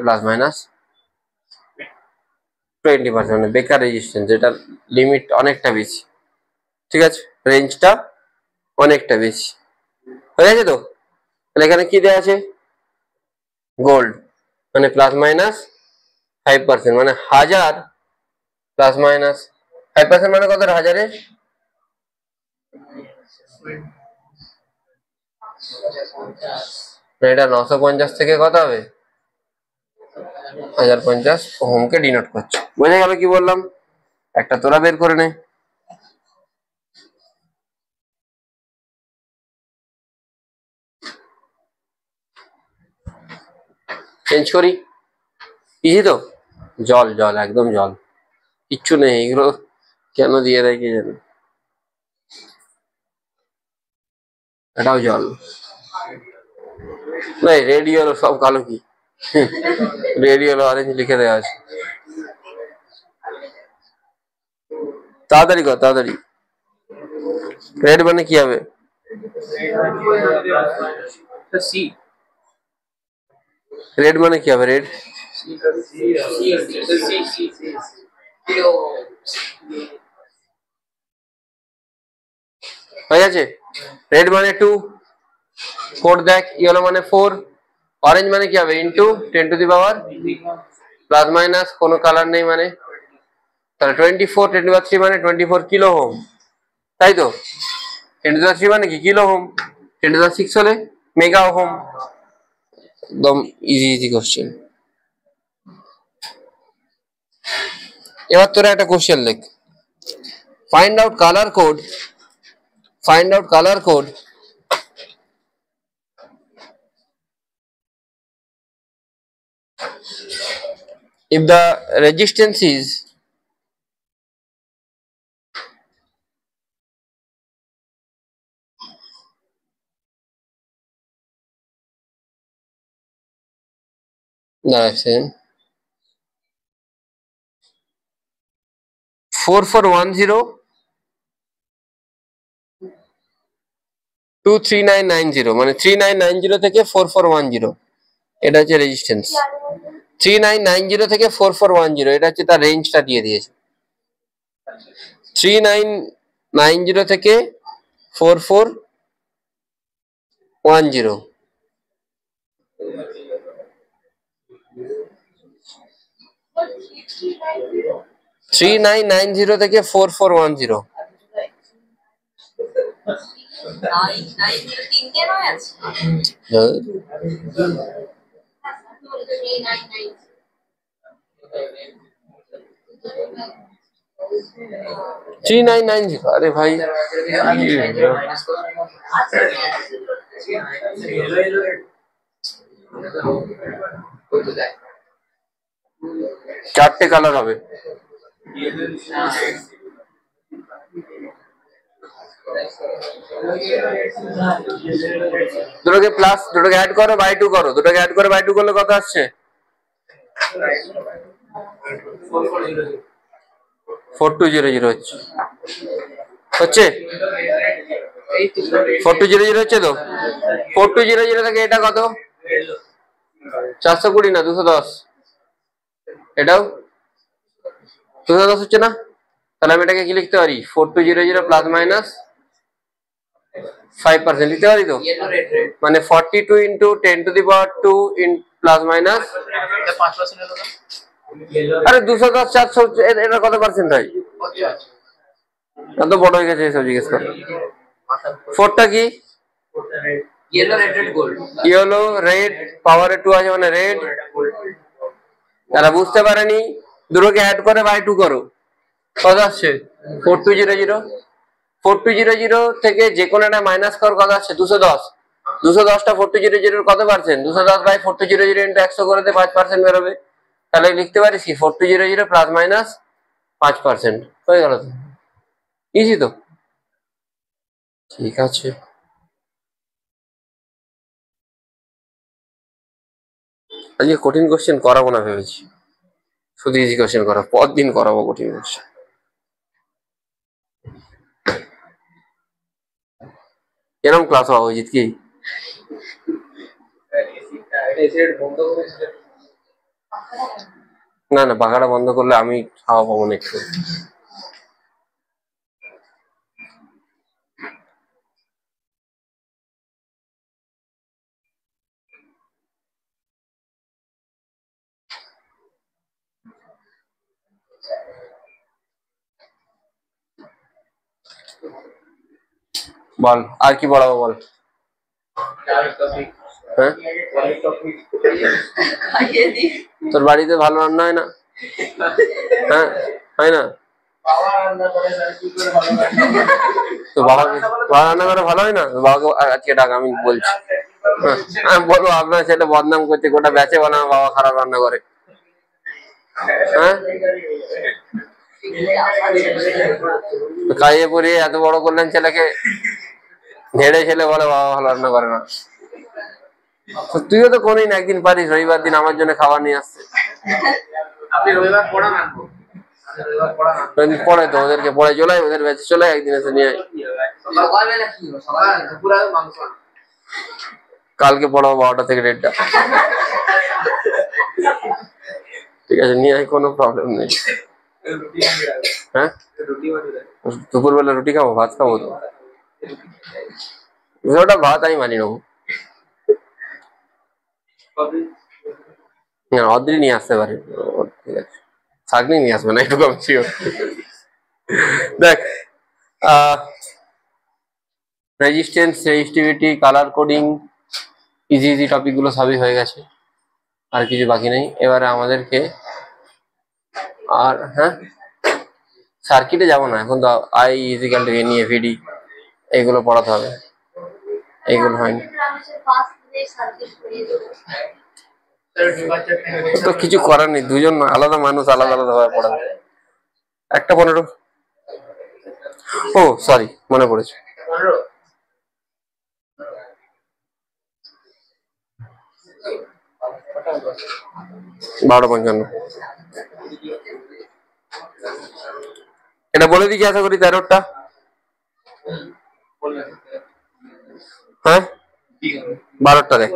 +-20%। মানে বেকার রেজিস্ট্যান্স, এটার লিমিট অনেকটা বেশি। ঠিক আছে, রেঞ্জটা অনেকটা বেশি। হয়ে গেছে তো? তাহলে এখানে কি দেওয়া আছে? গোল্ড মানে +-5%, মানে 1000 +-5% মানে কত? 1000-এর এটা 950 থেকে কত হবে? 1050 ওহমকে ডিনোট করছে। বোঝা গেল কি বললাম? একটা তোরা বের করে নে। চেঞ্জ করি, ইজি তো? জল জল, একদম জল, কিচ্ছু নেই। এগুলো কেন দিয়ে দেয় কি জানি। এটাও জল। না, রেড ইয়েলো সব কালো। কি রেড ইয়েলো অরেঞ্জ লিখে দেওয়া আছে। তাড়াতাড়ি কর, তাড়াতাড়ি। রেড মানে কি হবে? রেড মানে কি হবে? রেড হয়ে গেছে। রেড মানে 2, 4 দেখ, ইয়েলো মানে 4, অরেঞ্জ মানে কি হবে? ইন্টু 10⁻, কোনো কালার নেই মানে, তাহলে 24, 10⁻³ মানে 24 কিলো ওহম, তাই তো? 10⁻³ মানে কি? Kilo ohm. 10⁻6 হলে মেগা ওহম। একদম ইজি ইজি কোশ্চেন। এবার তোরা একটা কোশ্চেন দেখ, find out colour code, find out colour code if the resistance is direction 4410 to 3990, মানে 3990 থেকে 4410, এটা হচ্ছে রেজিস্ট্যান্স। 3990 থেকে 4410, এটা হচ্ছে তার রেঞ্জটা দিয়ে দিয়েছে। 3990 থেকে 4410, 3990 থেকে 4410। থ্রি নাইন নাইন জিরো, আরে ভাই চারটে কালার হবে। দুটোকে প্লাস, দুটোকে অ্যাড করো, বাই 2 করো, দুটোকে অ্যাড করে বাই 2 করলে কত আসছে? 4200 হচ্ছে, হচ্ছে 4200 হচ্ছে তো। 4200 থেকে এটা কত? 420 না 210, এটাও 210 হচ্ছে না? তাহলে আমি এটাকে কি লিখতে পারি? 4200 প্লাস মাইনাস 5% লিখতে পারি তো, মানে 42 into 10 to the power 2 in plus minus, আরে 210 400, এটা কত পার্সেন্ট হয়? এত বড় হয়ে গেছে এসব জিজ্ঞেস করো। 4টা কি? ইয়েলো, রেড, পাওয়ারে 2 আছে মানে রেড। তারা বুঝতে পারেনি, দুটোকে অ্যাড করে বাই 2 করো, কত আসছে? 4200। 4200 থেকে যে কোনো একটা মাইনাস কর, কত আসছে? 210। 210টা 4200 কত পার্সেন্ট? 210 বাই 4200 ইন্টু 100 করে 5% বেরোবে। তাহলে লিখতে পারিস কি 4200 প্লাস মাইনাস 5%, হয়ে গেল তো, ইজি তো। ঠিক আছে, আজকে কঠিন কোশ্চেন করাবো না ভেবেছি, শুধু ইজি কোশ্চেন করাবো, পরদিন করাবো কঠিন কোশ্চেন। এরকম ক্লাস হওয়া উচিত কি? না না, পাখাটা বন্ধ করলে আমি খাওয়া পাবো না একটু। বল আর কি পড়াবো বল। হ্যাঁ, তোর বাড়িতে ভালো রান্না হয় না? হ্যাঁ, হয় না? তো বাবাকে, বাবা রান্না করে ভালো হয় না? বাবাকে আজকে ডাক, আমি বলছি। হ্যাঁ, বলো আপনার ছেলে বদনাম করছে, গোটা ব্যাচে বলে আমার বাবা খারাপ রান্না করে। হ্যাঁ, খাইয়ে পরিয়ে এত বড় করলেন ছেলেকে, ঝেড়ে ছেলে বলে বাবা ভালো রান্না করে না। তুইও তো কোনদিন একদিন পারিস রবিবার দিন আমার জন্য খাবার নিয়ে আসছে। পড়ে তো ওদেরকে পড়ে চলে, ওদের ব্যাচে চলে, একদিন এসে নিয়ে কালকে পড়াবো 12টা থেকে 1:30টা। ঠিক আছে, নিয়ে আয়, কোনো প্রবলেম নেই। হ্যাঁ, দুপুরবেলা রুটি খাবো, ভাত খাবো তো, ওটা ভাত আমি মানি নেবো। অদ্রি নিয়ে আসতে পারে, ঠিক আছে, শাকনি নিয়ে আসবে না, একটু কম শিওর। দেখ, resistance, resistivity, colour coding, easy easy topic গুলো সবই হয়ে গেছে, আর কিছু বাকি নেই। এবারে আমাদেরকে আর, হ্যাঁ, সার্কিটে যাবো না এখন, তো I is equal to n e v d এইগুলো পড়াতে হবে, এইগুলো হয়নি তো, কিছু করার নেই, দুজন আলাদা মানুষ আলাদা আলাদা ভাবে পড়াবে। 1:15, ও সরি, মনে পড়েছে। বারোটা 55। এটা বলে দিচ্ছি আশা করি 13টা। হ্যাঁ, 12টা দেখ,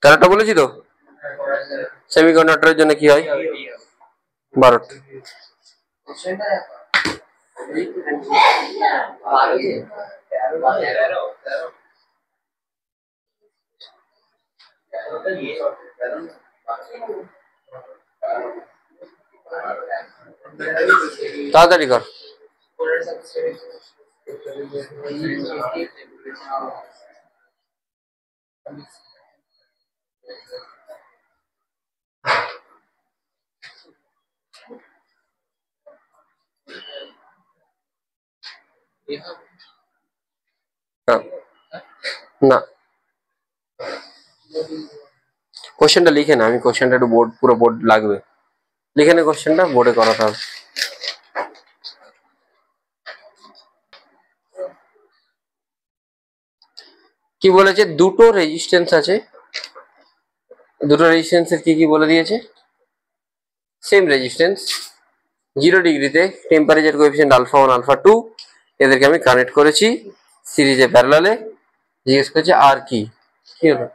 13টা বলেছি তো। সেমিকন্ডাক্টরের জন্য কি হয়? 12টা। তাড়াতাড়ি কর। না, কোশ্চেনটা লিখে না, আমি কোশ্চেনটা একটু পুরো বোর্ড লাগবে। লিখে নে কোশ্চেনটা, বোর্ডে করাতে হবে। কি বলেছে, দুটো রেজিস্ট্যান্স আছে, দুটো রেজিস্ট্যান্সের কি কি বলে দিয়েছে, সেম রেজিস্ট্যান্স, 0 ডিগ্রিতে টেম্পারেচার কোএফিসিয়েন্ট α1 α2, এদেরকে আমি কানেক্ট করেছি সিরিজে প্যারালালে। জিজ্ঞেস করছে আর কি, কি হলো,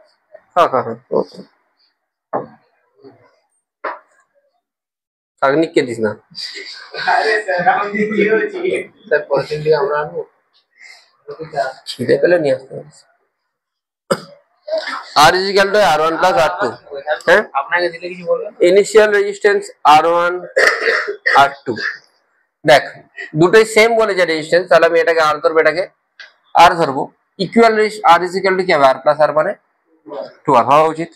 হ্যাঁ হ্যাঁ হ্যাঁ তাকনিককে দিস না স্যার, পরের দিন থেকে আমরা আনবো, খিদে পেলে নিয়ে আসতে হবে। R is equal to R1 plus R2, হ্যাঁ আপনাকে দিলে কিছু বলবেন? ইনিশিয়াল রেজিস্ট্যান্স R1 R2, দেখ দুটোই সেম বলেছে রেজিস্ট্যান্স, তাহলে আমি এটাকে R ধরবো, এটাকে R ধরবো। Equal R is equal to কি হবে, R plus R মানে 2R হওয়া উচিত।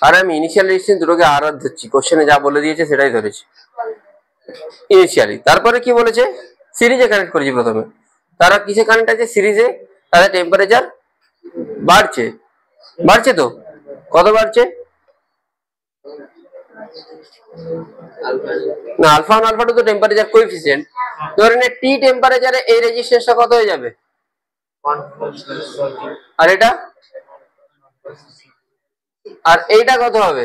আর আমি ইনিশিয়াল রেজিস্ট্যান্স দুটোকে আর ধরছি, কোশ্চেনে যা বলে দিয়েছে সেটাই ধরেছি ইনিশিয়ালি। তারপরে কি বলেছে, সিরিজে কানেক্ট করেছি প্রথমে, তারা কিসে কানেক্ট আছে, সিরিজে, তাদের টেম্পারেচার বাড়ছে, বাড়ছে তো, কত বাড়ছে না, α1 α2 তো টেম্পারেচার কোএফিসিয়েন্ট, ধরে নে টি টেম্পারেচারে এই রেজিস্ট্যান্সটা কত হয়ে যাবে, আর এটা, আর এইটা কত হবে,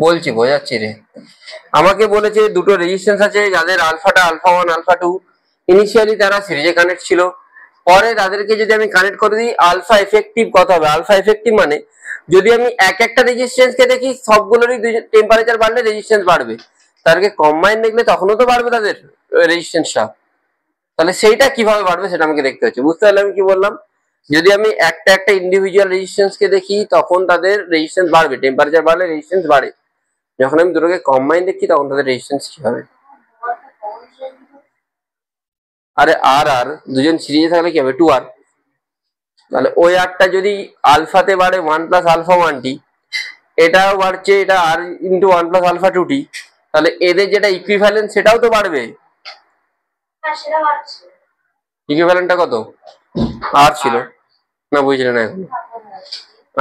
বলছি বোঝাচ্ছি রে। আমাকে বলেছে দুটো রেজিস্ট্যান্স আছে যাদের আলফাটা α1 α2, ইনিশিয়ালি তারা সিরিজে কানেক্ট ছিল, পরে তাদেরকে যদি আমি কানেক্ট করে দিই আলফা এফেক্টিভ কত হবে, আলফা এফেক্টিভ মানে যদি আমি এক একটা রেজিস্ট্যান্সকে দেখি সবগুলোরই টেম্পারেচার বাড়লে রেজিস্ট্যান্স বাড়বে, তাদেরকে কম্বাইন দেখলে তখনও তো বাড়বে তাদের রেজিস্ট্যান্সটা, তাহলে সেইটা কিভাবে বাড়বে সেটা আমাকে দেখতে হচ্ছে। বুঝতে পারলে আমি কি বললাম, যদি আমি একটা একটা ইন্ডিভিজুয়াল রেজিস্ট্যান্সকে দেখি তখন তাদের রেজিস্ট্যান্স বাড়বে, টেম্পারেচার বাড়লে রেজিস্ট্যান্স বাড়ে, যখন আমি দুটোকে কম্বাইন দেখছি তখন তাদের রেজিস্ট্যান্স কি হবে। আরে আর আর দুজন সিরিজে থাকলে কি হবে, 2R, তাহলে ওই আরটা যদি আলফাতে বাড়ে 1 প্লাস α1t, এটাও বাড়ছে, এটা আর ইন্টু 1 প্লাস α2t, তাহলে এদের যেটা ইকুইভ্যালেন্ট সেটাও তো বাড়বে, ইকুইভ্যালেন্টটা কত আর ছিল না, বুঝলে না এখন,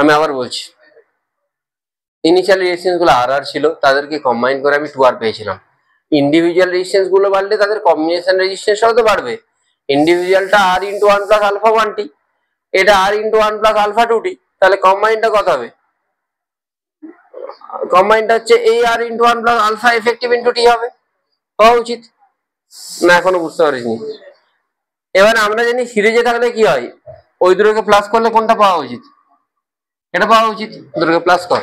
আমি আবার বলছি, ইনিশিয়াল রেজিস্ট্যান্স গুলো আর ছিল, তাদেরকে কম্বাইন করে আমি 2R পেয়েছিলাম, ইন্ডিভিজুয়াল রেজিস্ট্যান্স গুলো বাড়লে তাদের কম্বিনেশন রেজিস্ট্যান্সটাও তো বাড়বে, ইন্ডিভিজুয়ালটা আর ইন্টু 1 প্লাস α1t, এটা আর ইন্টু 1 প্লাস α2t, তাহলে কম্বাইনটা কত হবে, কম্বাইনটা হচ্ছে এই R into 1 plus alpha effective into T হবে, হওয়া উচিত না, এখনো বুঝতে পারিনি। এবার আমরা জানি সিরিজে থাকলে কি হয়, ওই দুটোকে প্লাস করলে কোনটা পাওয়া উচিত, এটা পাওয়া উচিত, দুটোকে প্লাস কর,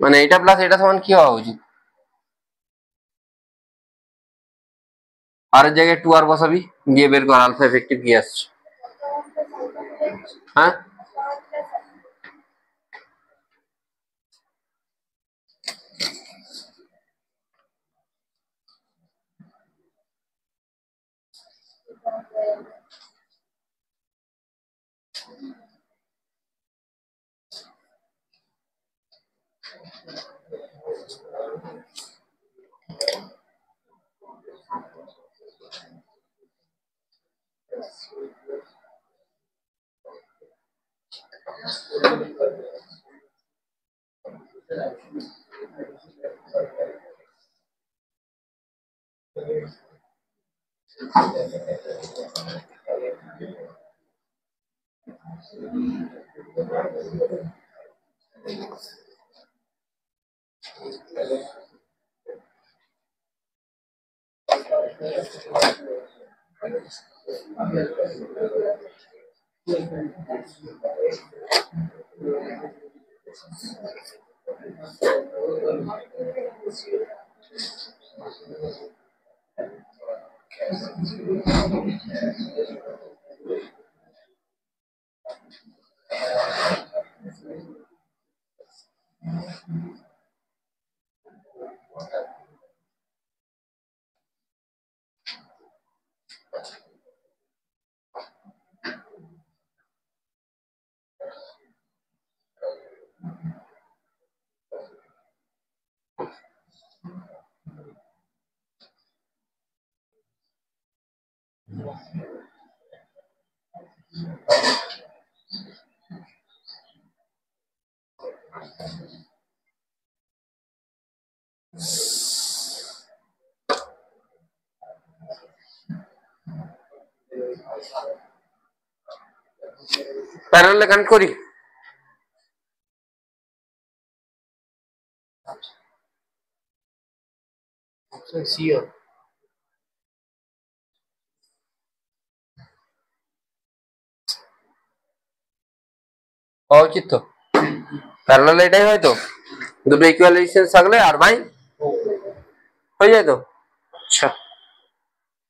মানে এটা প্লাস এটা সমান কি হওয়া উচিত, আর এর জায়গায় 2R বসাবি, দিয়ে বের কর আলফা এফেক্টিভ কি আসছে, হ্যাঁ প্যারালালে কানেক্ট করি। শিওর হওয়া উচিত তো, প্যারালালে এটাই হয় তো, দুটো ইকুয়াল রেজিস্ট্যান্স থাকলে আর বাই হয়ে যায় তো। আচ্ছা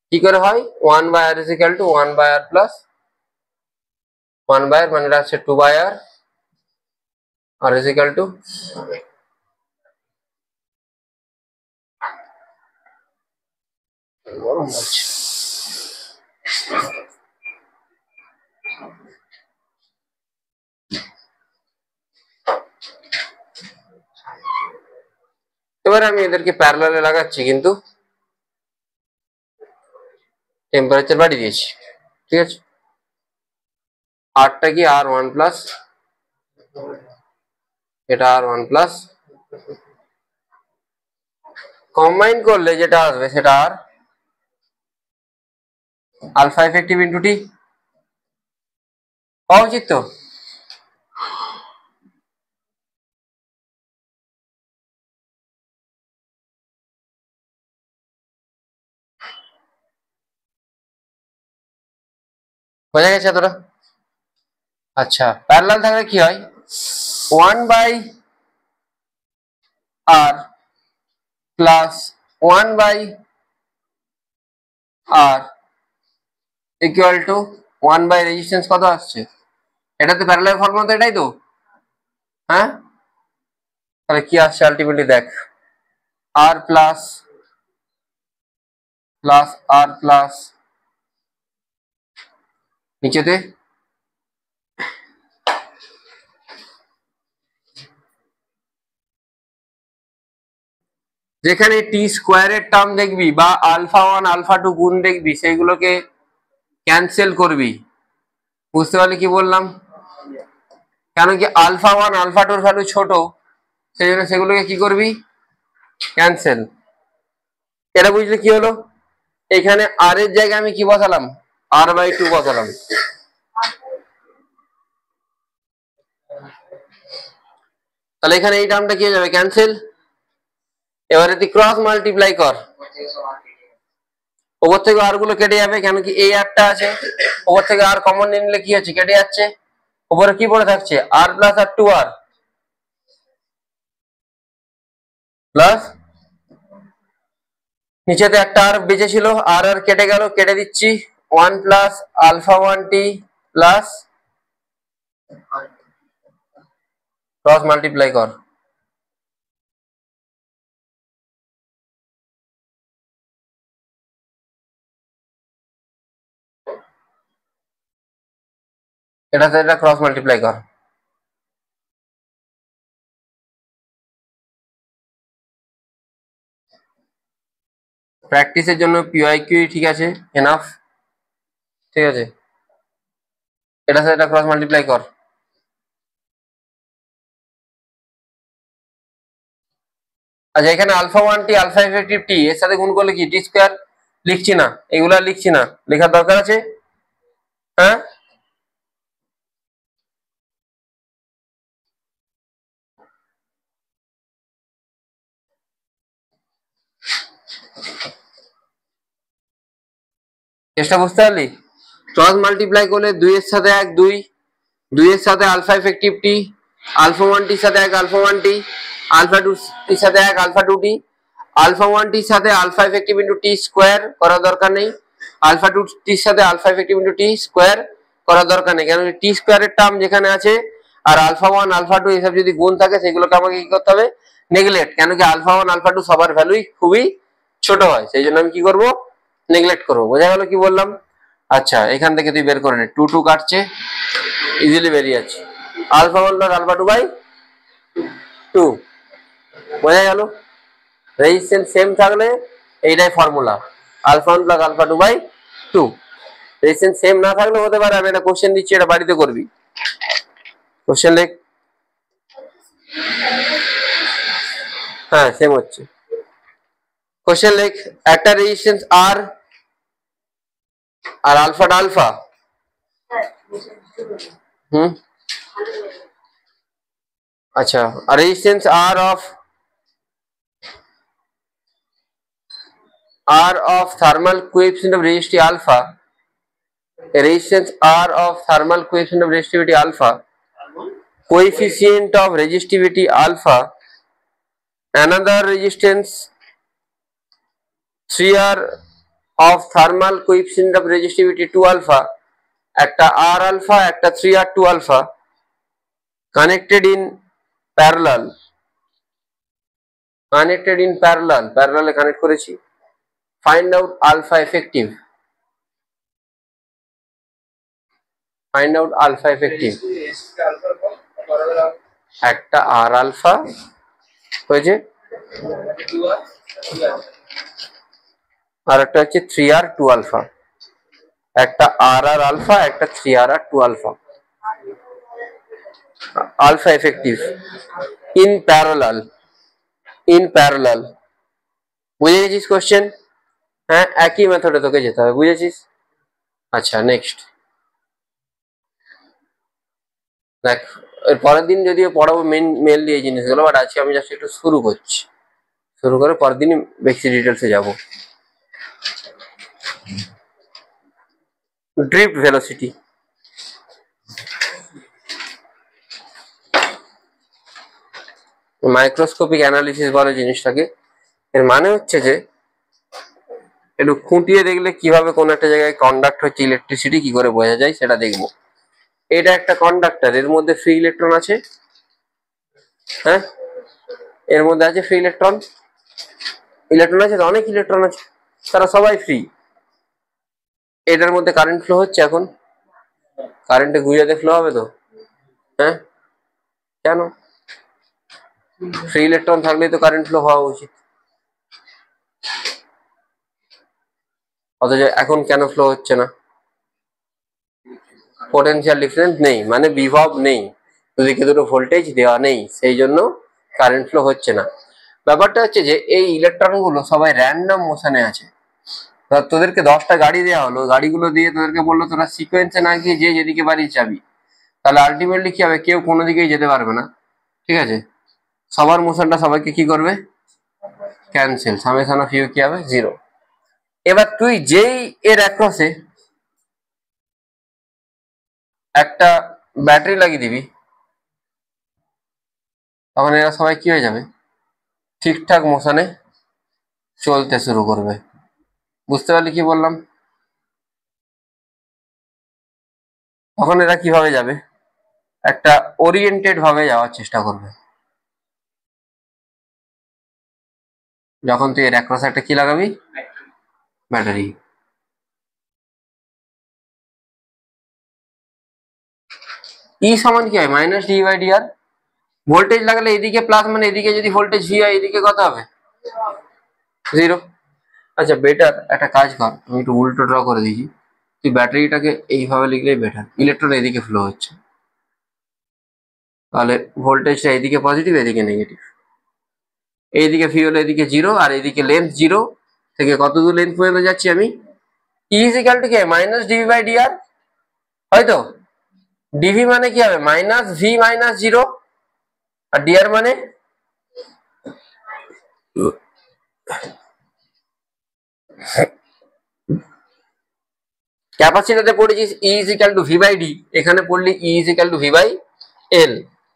কি করে হয়? 1 by r is equal to 1 by r plus 1 by r, মানে এটা হচ্ছে 2 by r, r is equal to গরম লাগছে। এবারে আমি এদেরকে প্যারালালে লাগাচ্ছি, কিন্তু টেম্পারেচার বাড়িয়ে দিয়েছি, ঠিক আছে। আরটা কি আর ওয়ান প্লাস, এটা আর ওয়ান প্লাস, কম্বাইন করলে যেটা আসবে সেটা আর আলফা এফেক্টিভ ইন্টু টি পাওয়া উচিত তো। বোঝা গেছে তোরা? আচ্ছা প্যারালাল থাকলে কি হয়? 1 by r plus 1 by R equal to 1 by resistance কত আসছে? এটাতে প্যারালাল ফর্মুলা তো এটাই তো, হ্যাঁ? তাহলে কি আসছে আলটিমেটলি দেখ, আর প্লাস প্লাস আর প্লাস নিচেতে যেখানে টি স্কোয়ারের টার্ম দেখবি বা আলফা ওয়ান আলফা টু গুণ দেখবি সেইগুলোকে ক্যান্সেল করবি। বুঝতে পারলি কি বললাম? কেন কি আলফা ওয়ান আলফা টুর ভ্যালু ছোট, সেই জন্য সেগুলোকে কি করবি? ক্যান্সেল। এটা বুঝলে কি হলো? এখানে আর এর জায়গায় আমি কি বসালাম? আর বাই টু বসালাম। তাহলে এখানে এই টার্মটা কি হয়ে যাবে? ক্যান্সেল। এবারে তুই ক্রস মাল্টিপ্লাই কর, ওপর থেকে আর গুলো কেটে যাবে, কেন কি এই আরটা আছে, ওপর থেকে আর কমন নিলে কি হচ্ছে? কেটে যাচ্ছে। উপরে কি পড়ে থাকছে? আর প্লাস আর টু আর প্লাস নিচেতে একটা আর বেঁচে ছিল, আর আর কেটে গেল, কেটে দিচ্ছি 1 plus alpha one t plus cross multiply কর। এটাতে এটা ক্রস মাল্টিপ্লাই কর। প্র্যাকটিসের জন্য পিওয়াইকিউ ঠিক আছে, এনাফ, ঠিক আছে। এটার সাথে এটা ক্রস মাল্টিপ্লাই কর। আচ্ছা এখানে alpha one t alpha effective t এর সাথে গুণ করলে কি টি স্কোয়ার? লিখছি না, এগুলা লিখছি না, লেখার দরকার আছে? হ্যাঁ চেষ্টা বুঝতে পারলি? ক্রস মাল্টিপ্লাই করলে 2 এর সাথে 1 2, 2 এর সাথে alpha effective t, alpha one টির সাথে 1 alpha one t, alpha two টির সাথে 1 alpha two t, alpha one টির সাথে alpha effective into t square করার দরকার নেই, আলফা টু টির সাথে alpha effective into t square করার দরকার নেই, কেন টি স্কোয়ারের টার্ম যেখানে আছে আর আলফা ওয়ান আলফা টু এসব যদি গুণ থাকে সেগুলোকে আমাকে কি করতে হবে? নেগলেক্ট। কেন কি আলফা ওয়ান আলফা টু সবার ভ্যালুই খুবই ছোট হয়, সেই জন্য আমি কি করব? নেগলেক্ট করবো। বোঝা গেল কি বললাম? আচ্ছা এখান থেকে তুই বের করে নে, টু টু কাটছে, ইজিলি বেরিয়ে যাচ্ছে, alpha one plus alpha two by two. বোঝা গেল? রেজিস্ট্যান্স সেম থাকলে এইটাই formula, alpha one plus alpha two by two. Resistance same না থাকলে হতে পারে, আমি একটা কোশ্চেন দিচ্ছি, এটা বাড়িতে করবি। কোশ্চেন লেখ। হ্যাঁ সেম হচ্ছে। কোশ্চেন লেখ, একটা রেজিস্ট্যান্স আর আর আলফাটা আলফা, अच्छा, resistance R of thermal coefficient of resistivity alpha, resistance R of thermal coefficient of resistivity alpha, coefficient of resistivity alpha, another resistance 3R of thermal coefficient of resistivity 2 alpha, একটা R alpha একটা 3R 2 alpha connected in parallel, parallel connect করেছি। find out alpha effective, একটা R alpha হয়েছে আর একটা হচ্ছে 3R 2 alpha, একটা RR alpha একটা 3RR 2 alpha, alpha effective in parallel, বুঝে গেছিস কোশ্চেন? হ্যাঁ, একই মেথডে তোকে যেতে হবে, বুঝেছিস? আচ্ছা, নেক্সট দেখ, এর পরের দিন যদিও পড়াবো মেনলি এই জিনিসগুলো, বাট আজকে আমি জাস্ট একটু শুরু করছি, শুরু করে পরের দিনই বেশি ডিটেলসে যাব। ড্রিফট ভেলোসিটি, মাইক্রোস্কোপিক অ্যানালিসিস বলে জিনিসটাকে। এর মানে হচ্ছে যে একটু খুঁটিয়ে দেখলে কিভাবে কোন একটা জায়গায় কন্ডাক্ট হচ্ছে ইলেকট্রিসিটি কি করে বোঝা যায় সেটা দেখবো। এটা একটা কন্ডাক্টর, এর মধ্যে ফ্রি ইলেকট্রন আছে, হ্যাঁ এর মধ্যে আছে ফ্রি ইলেকট্রন আছে, অনেক ইলেকট্রন আছে, তারা সবাই ফ্রি। এটার মধ্যে কারেন্ট ফ্লো হচ্ছে, এখন কারেন্টে গুঁজাতে ফ্লো হবে তো, হ্যাঁ কেন? ফ্রি ইলেকট্রন থাকলেই তো কারেন্ট ফ্লো হওয়া উচিত, অথচ এখন কেন ফ্লো হচ্ছে না? পোটেনশিয়াল ডিফারেন্স নেই, মানে বিভব নেই, দুদিকে দুটো ভোল্টেজ দেওয়া নেই, সেই জন্য কারেন্ট ফ্লো হচ্ছে না। ব্যাপারটা হচ্ছে যে এই ইলেকট্রন গুলো সবাই র্যান্ডম মোশনে আছে। তোদেরকে 10টা গাড়ি দেওয়া হলো, গাড়িগুলো দিয়ে তোদেরকে বললো তোরা সিকোয়েন্সে না গিয়ে যে যেদিকে বাড়ি যাবি, তাহলে আলটিমেটলি কি হবে? কেউ কোনো দিকেই যেতে পারবে না, ঠিক আছে? সবার মোশনটা সবাইকে কি করবে? ক্যান্সেল, সামেশন অফ ইউ কি হবে? 0। এবার তুই যেই এর অ্যাক্রসে একটা ব্যাটারি লাগিয়ে দিবি, তখন এরা সবাই কি হয়ে যাবে? ঠিকঠাক মোশনে চলতে শুরু করবে। বুঝতে পারলি কি বললাম? তখন এরা কিভাবে যাবে? একটা ওরিয়েন্টেড ভাবে যাওয়ার চেষ্টা করবে। যখন তুই এর অ্যাক্রসে একটা কি লাগাবি? ব্যাটারি। ই সমান কি হয়? Minus d by d r. Voltage লাগালে এদিকে প্লাস, মানে এদিকে যদি ভোল্টেজ ভি হয় এদিকে কত হবে? 0। আচ্ছা, বেটার একটা কাজ কর, আমি একটু উল্টো ড্র করে দিয়েছি, তুই ব্যাটারিটাকে এইভাবে লিখলেই বেটার। ইলেকট্রন এদিকে ফ্লো হচ্ছে, তাহলে ভোল্টেজটা এদিকে পজিটিভ এদিকে নেগেটিভ। এইদিকে ভি হলো এদিকে 0, আর এদিকে লেন্থ 0 থেকে কত দূর লেন্থ পর্যন্ত যাচ্ছি আমি? ই ইজ ইকুয়াল টু কি? মাইনাস ডিভি বাই ডিআর, হয়তো ডিভি মানে কি হবে? মাইনাস ভি মাইনাস 0, আর ডিআর মানে ক্যাপাসিটরে পড়েছিস e is equal to v by d, এখানে পড়লি e is equal to v by l.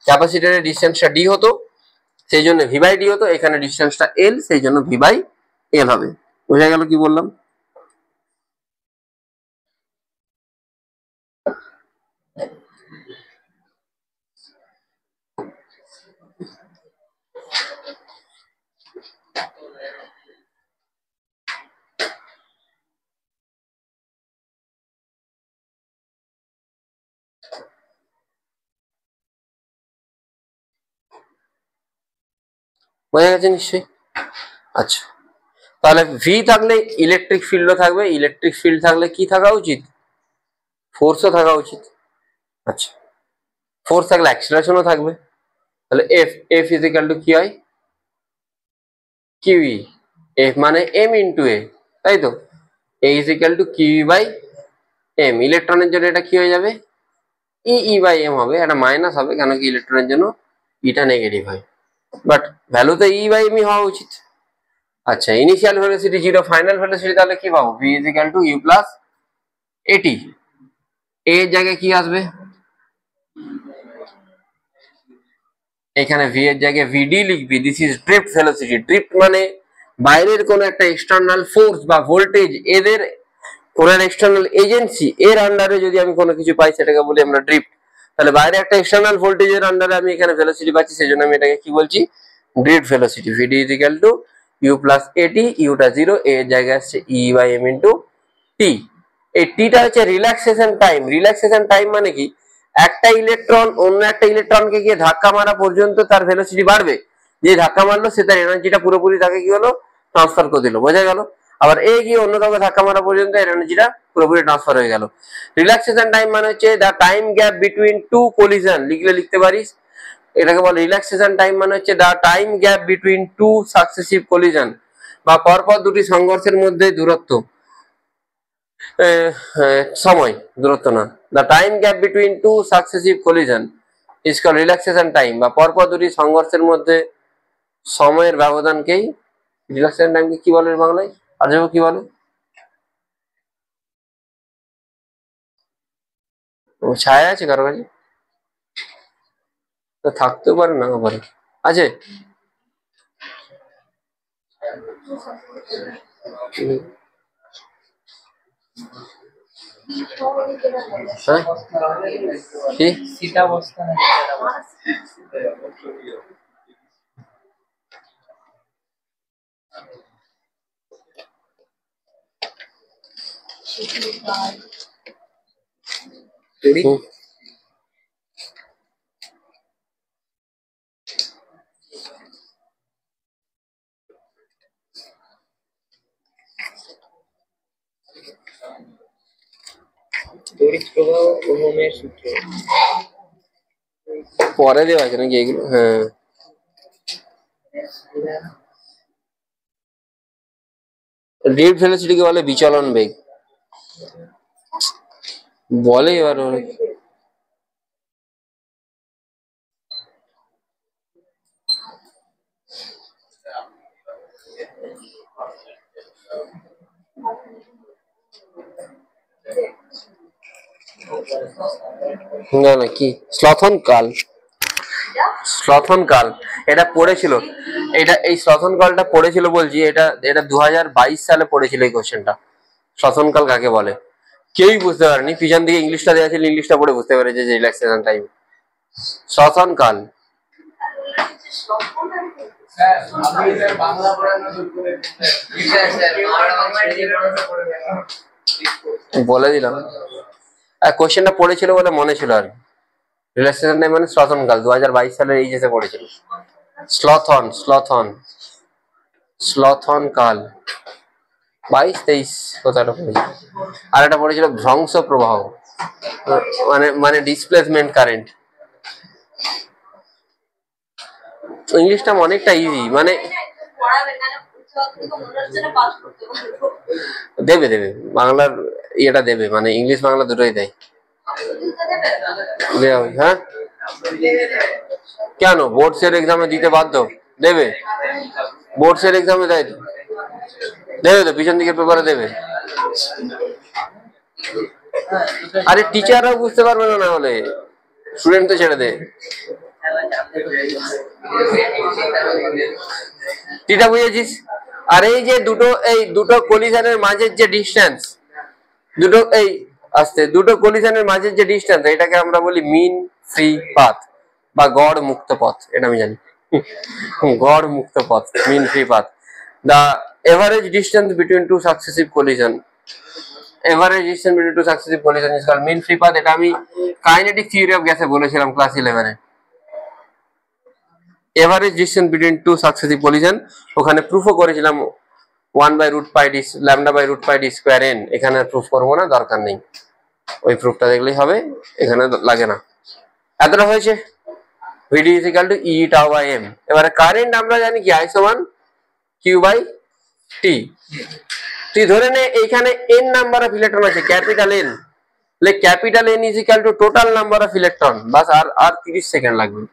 ক্যাপাসিটরের ডিসটেন্সটা ডি হতো, সেই জন্য ভি বাই ডি হতো, এখানে ডিসটেন্সটা এল, সেই জন্য ভি বাই এল হবে। বোঝা গেল কি বললাম? বোঝা গেছে নিশ্চয়ই? আচ্ছা, তাহলে ভি থাকলে ইলেকট্রিক ফিল্ডও থাকবে, ইলেকট্রিক ফিল্ড থাকলে কি থাকা উচিত? ফোর্সও থাকা উচিত। আচ্ছা, ফোর্স থাকলে অ্যাক্সিলারেশনও থাকবে, তাহলে এফ ইজ ইকুয়াল টু কি হয়? কিউই। এফ মানে এম ইন্টু এ, তাই তো? A is equal to qe by m. ইলেকট্রনের জন্য এটা কি হয়ে যাবে? ই বাই এম হবে, একটা মাইনাস হবে, কেন কি ইলেকট্রনের জন্য ইটা নেগেটিভ হয়, বাট ভ্যালু তো ই বাই এম হওয়া উচিত। আচ্ছা, ইনিশিয়াল ভেলোসিটি 0, ফাইনাল ভেলোসিটি তাহলে কি পাবো? V is equal to u plus a t. এর জায়গায় কি আসবে? এখানে ভি এর জায়গায় ভিডি লিখবি। This is drift velocity. Drift মানে বাইরের কোন একটা এক্সটার্নাল ফোর্স বা ভোল্টেজ, এদের কোন একটা এক্সটার্নাল এজেন্সি এর আন্ডারে যদি আমি কোনো কিছু পাই সেটাকে বলি আমরা ড্রিফট। তাহলে বাইরে একটা এক্সটার্নাল ভোল্টেজের আন্ডারে আমি এখানে ভেলোসিটি পাচ্ছি, সেজন্য আমি এটাকে কি বলছি? Drift velocity. V d is equal to u plus a t, ইউটা 0, এর জায়গায় আসছে E by m into t. এই টিটা হচ্ছে রিল্যাক্সেশন টাইম। রিল্যাক্সেশন টাইম মানে কি? একটা ইলেকট্রন অন্য একটা ইলেকট্রনকে গিয়ে ধাক্কা মারা পর্যন্ত তার ভেলোসিটি বাড়বে। যে ধাক্কা মারলো সে তার এনার্জিটা পুরোপুরি তাকে কি হলো? ট্রান্সফার করে দিল। বোঝা গেল? আবার এ গিয়ে অন্য কাউকে ধাক্কা মারা পর্যন্ত এর এনার্জিটা পুরোপুরি ট্রান্সফার হয়ে গেল। রিল্যাক্সেশন টাইম মানে হচ্ছে the time gap between two collision. লিখলে লিখতে পারিস, এটাকে বলে রিল্যাক্সেশন টাইম মানে হচ্ছে the time gap between two successive collision, বা পরপর দুটি সংঘর্ষের মধ্যে দূরত্ব, সময়, দূরত্ব না। The time gap between two successive collision is called relaxation time, বা পরপর দুটি সংঘর্ষের মধ্যে সময়ের ব্যবধানকেই রিল্যাক্সেশন টাইমকে কি বলে বাংলায়? আর যাবো কি বলে? ছায়া আছে কারো কাছে? থাকতেও পারে, না পারে। আছে? হ্যাঁ, কি শীতাবস্থা নাকি? হুম। তড়িৎ প্রবাহ ওহমের সূত্র। পরে দেওয়া আছে নাকি এগুলো? হ্যাঁ, ড্রিফট ভেলোসিটিকে বলে বিচলন বেগ বলে। এবার না না, কি স্লথন কাল? স্লথন কাল এটা পড়েছিল, এটা এই স্লথন কালটা পড়েছিল বলছি, এটা এটা 2022 সালে পড়েছিল এই কোশ্চেনটা। স্লথন কাল কাকে বলে কেউই বুঝতে পারেনি, পিছন দিকে ইংলিশটা দেওয়া ছিল, ইংলিশটা পড়ে বুঝতে পেরেছে যে রিল্যাক্সেশন টাইম। স্লথন কাল বলে দিলাম, কোশ্চেনটা পড়েছিল বলে মনে ছিল আর। রিল্যাক্সেশন টাইম মানে স্লথন কাল, 2022 সালের এইচএসে পড়েছিল। স্লথন স্লথন স্লথন কাল 22-23 কথাটা পড়েছিল। আর একটা পড়েছিল ধ্বংস প্রবাহ, মানে মানে ডিসপ্লেসমেন্ট কারেন্ট। ইংলিশটা অনেকটা ইজি, মানে দেবে দেবে বাংলার ইয়েটা দেবে, মানে ইংলিশ বাংলা দুটোই দেয়। হ্যাঁ, কেন বোর্ডসের এক্সামে দিতে বাধ্য? দেবে, বোর্ডসের এক্সামে দেয় তো, দেবে তো, পিছন দিকের পেপারে দেবে। আরে টিচাররাও বুঝতে পারবে না, না হলে স্টুডেন্ট তো ছেড়ে দে। টিটা বুঝেছিস? আর এই যে দুটো কলিশনের মাঝের যে ডিস্টেন্স, দুটো কলিশনের মাঝের যে ডিস্টেন্স, এটাকে আমরা বলি মিন ফ্রি পাথ বা গড় মুক্ত পথ। এটা আমি জানি, গড় মুক্ত পথ, mean free path. The average distance between two successive collision, average distance between two successive collision is called mean free path. এটা আমি কাইনেটিক থিওরি অফ গ্যাসে বলেছিলাম ক্লাস 11-এ। Average distance between two successive collision, ওখানে প্রুফও করেছিলাম 1/√πd λ/√πd স্কয়ার n। এখানে প্রুফ করবো না, দরকার নেই, ওই প্রুফটা দেখলেই হবে, এখানে লাগে না। এতটা হয়েছে। Vd is equal to e tau by m. এবারে কারেন্ট আমরা জানি কি, I সমান কিউ বাই টি। তুই ধরে নে এইখানে n নাম্বার অফ ইলেকট্রন আছে, capital N, capital n is equal to total number of electron, বাস আর 30 সেকেন্ড লাগবে।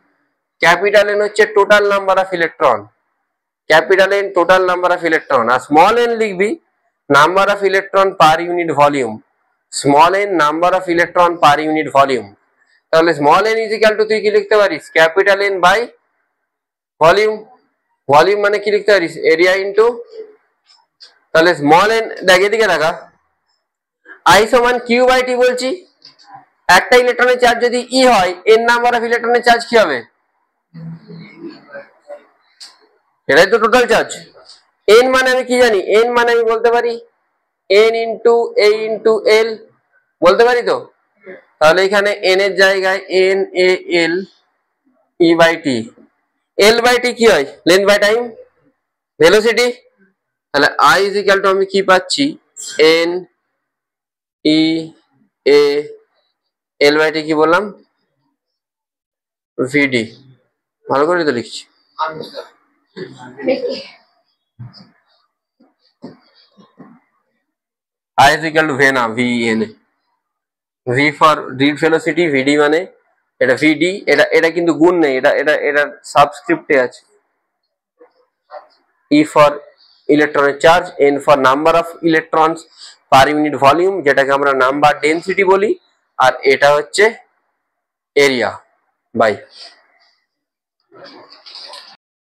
ক্যাপিটাল এন হচ্ছে total number of electron, capital n total number of electron, আর স্মল এন লিখবি number of electron per unit volume, small n number of electron per unit volume. তাহলে small n is equal to তুই কি লিখতে পারিস, capital n by volume, volume মানে কি লিখতে পারিস, এরিয়া ইনটু, তাহলে স্মল এন দেখ এদিকে দেখা, আই সমান কিউ বাই টি বলছি, একটা ইলেকট্রনের চার্জ যদি ই হয় এন নাম্বার অফ ইলেকট্রনের চার্জ কি হবে, এটাই তো টোটাল চার্জ। এন মানে আমি কি জানি, এন মানে আমি বলতে পারি n into a into l, বলতে পারি তো। তাহলে এখানে এন এর জায়গায় n a l e by t, l by t কি হয়, লেন্থ বাই টাইম, ভেলোসিটি। তাহলে আই ইজ ইকুয়াল টু আমি কি পাচ্ছি, N E A L by t কি বললাম, ভিডি। ভালো করে তো লিখছি। I is equal to V না VN, V for read velocity, VD মানে এটা VD, এটা কিন্তু গুণ নেই, এটা সাবস্ক্রিপ্টে আছে। E for ইলেকট্রনের charge, N for number of electrons per unit volume, যেটাকে আমরা নাম্বার ডেনসিটি বলি, আর এটা হচ্ছে এরিয়া বাই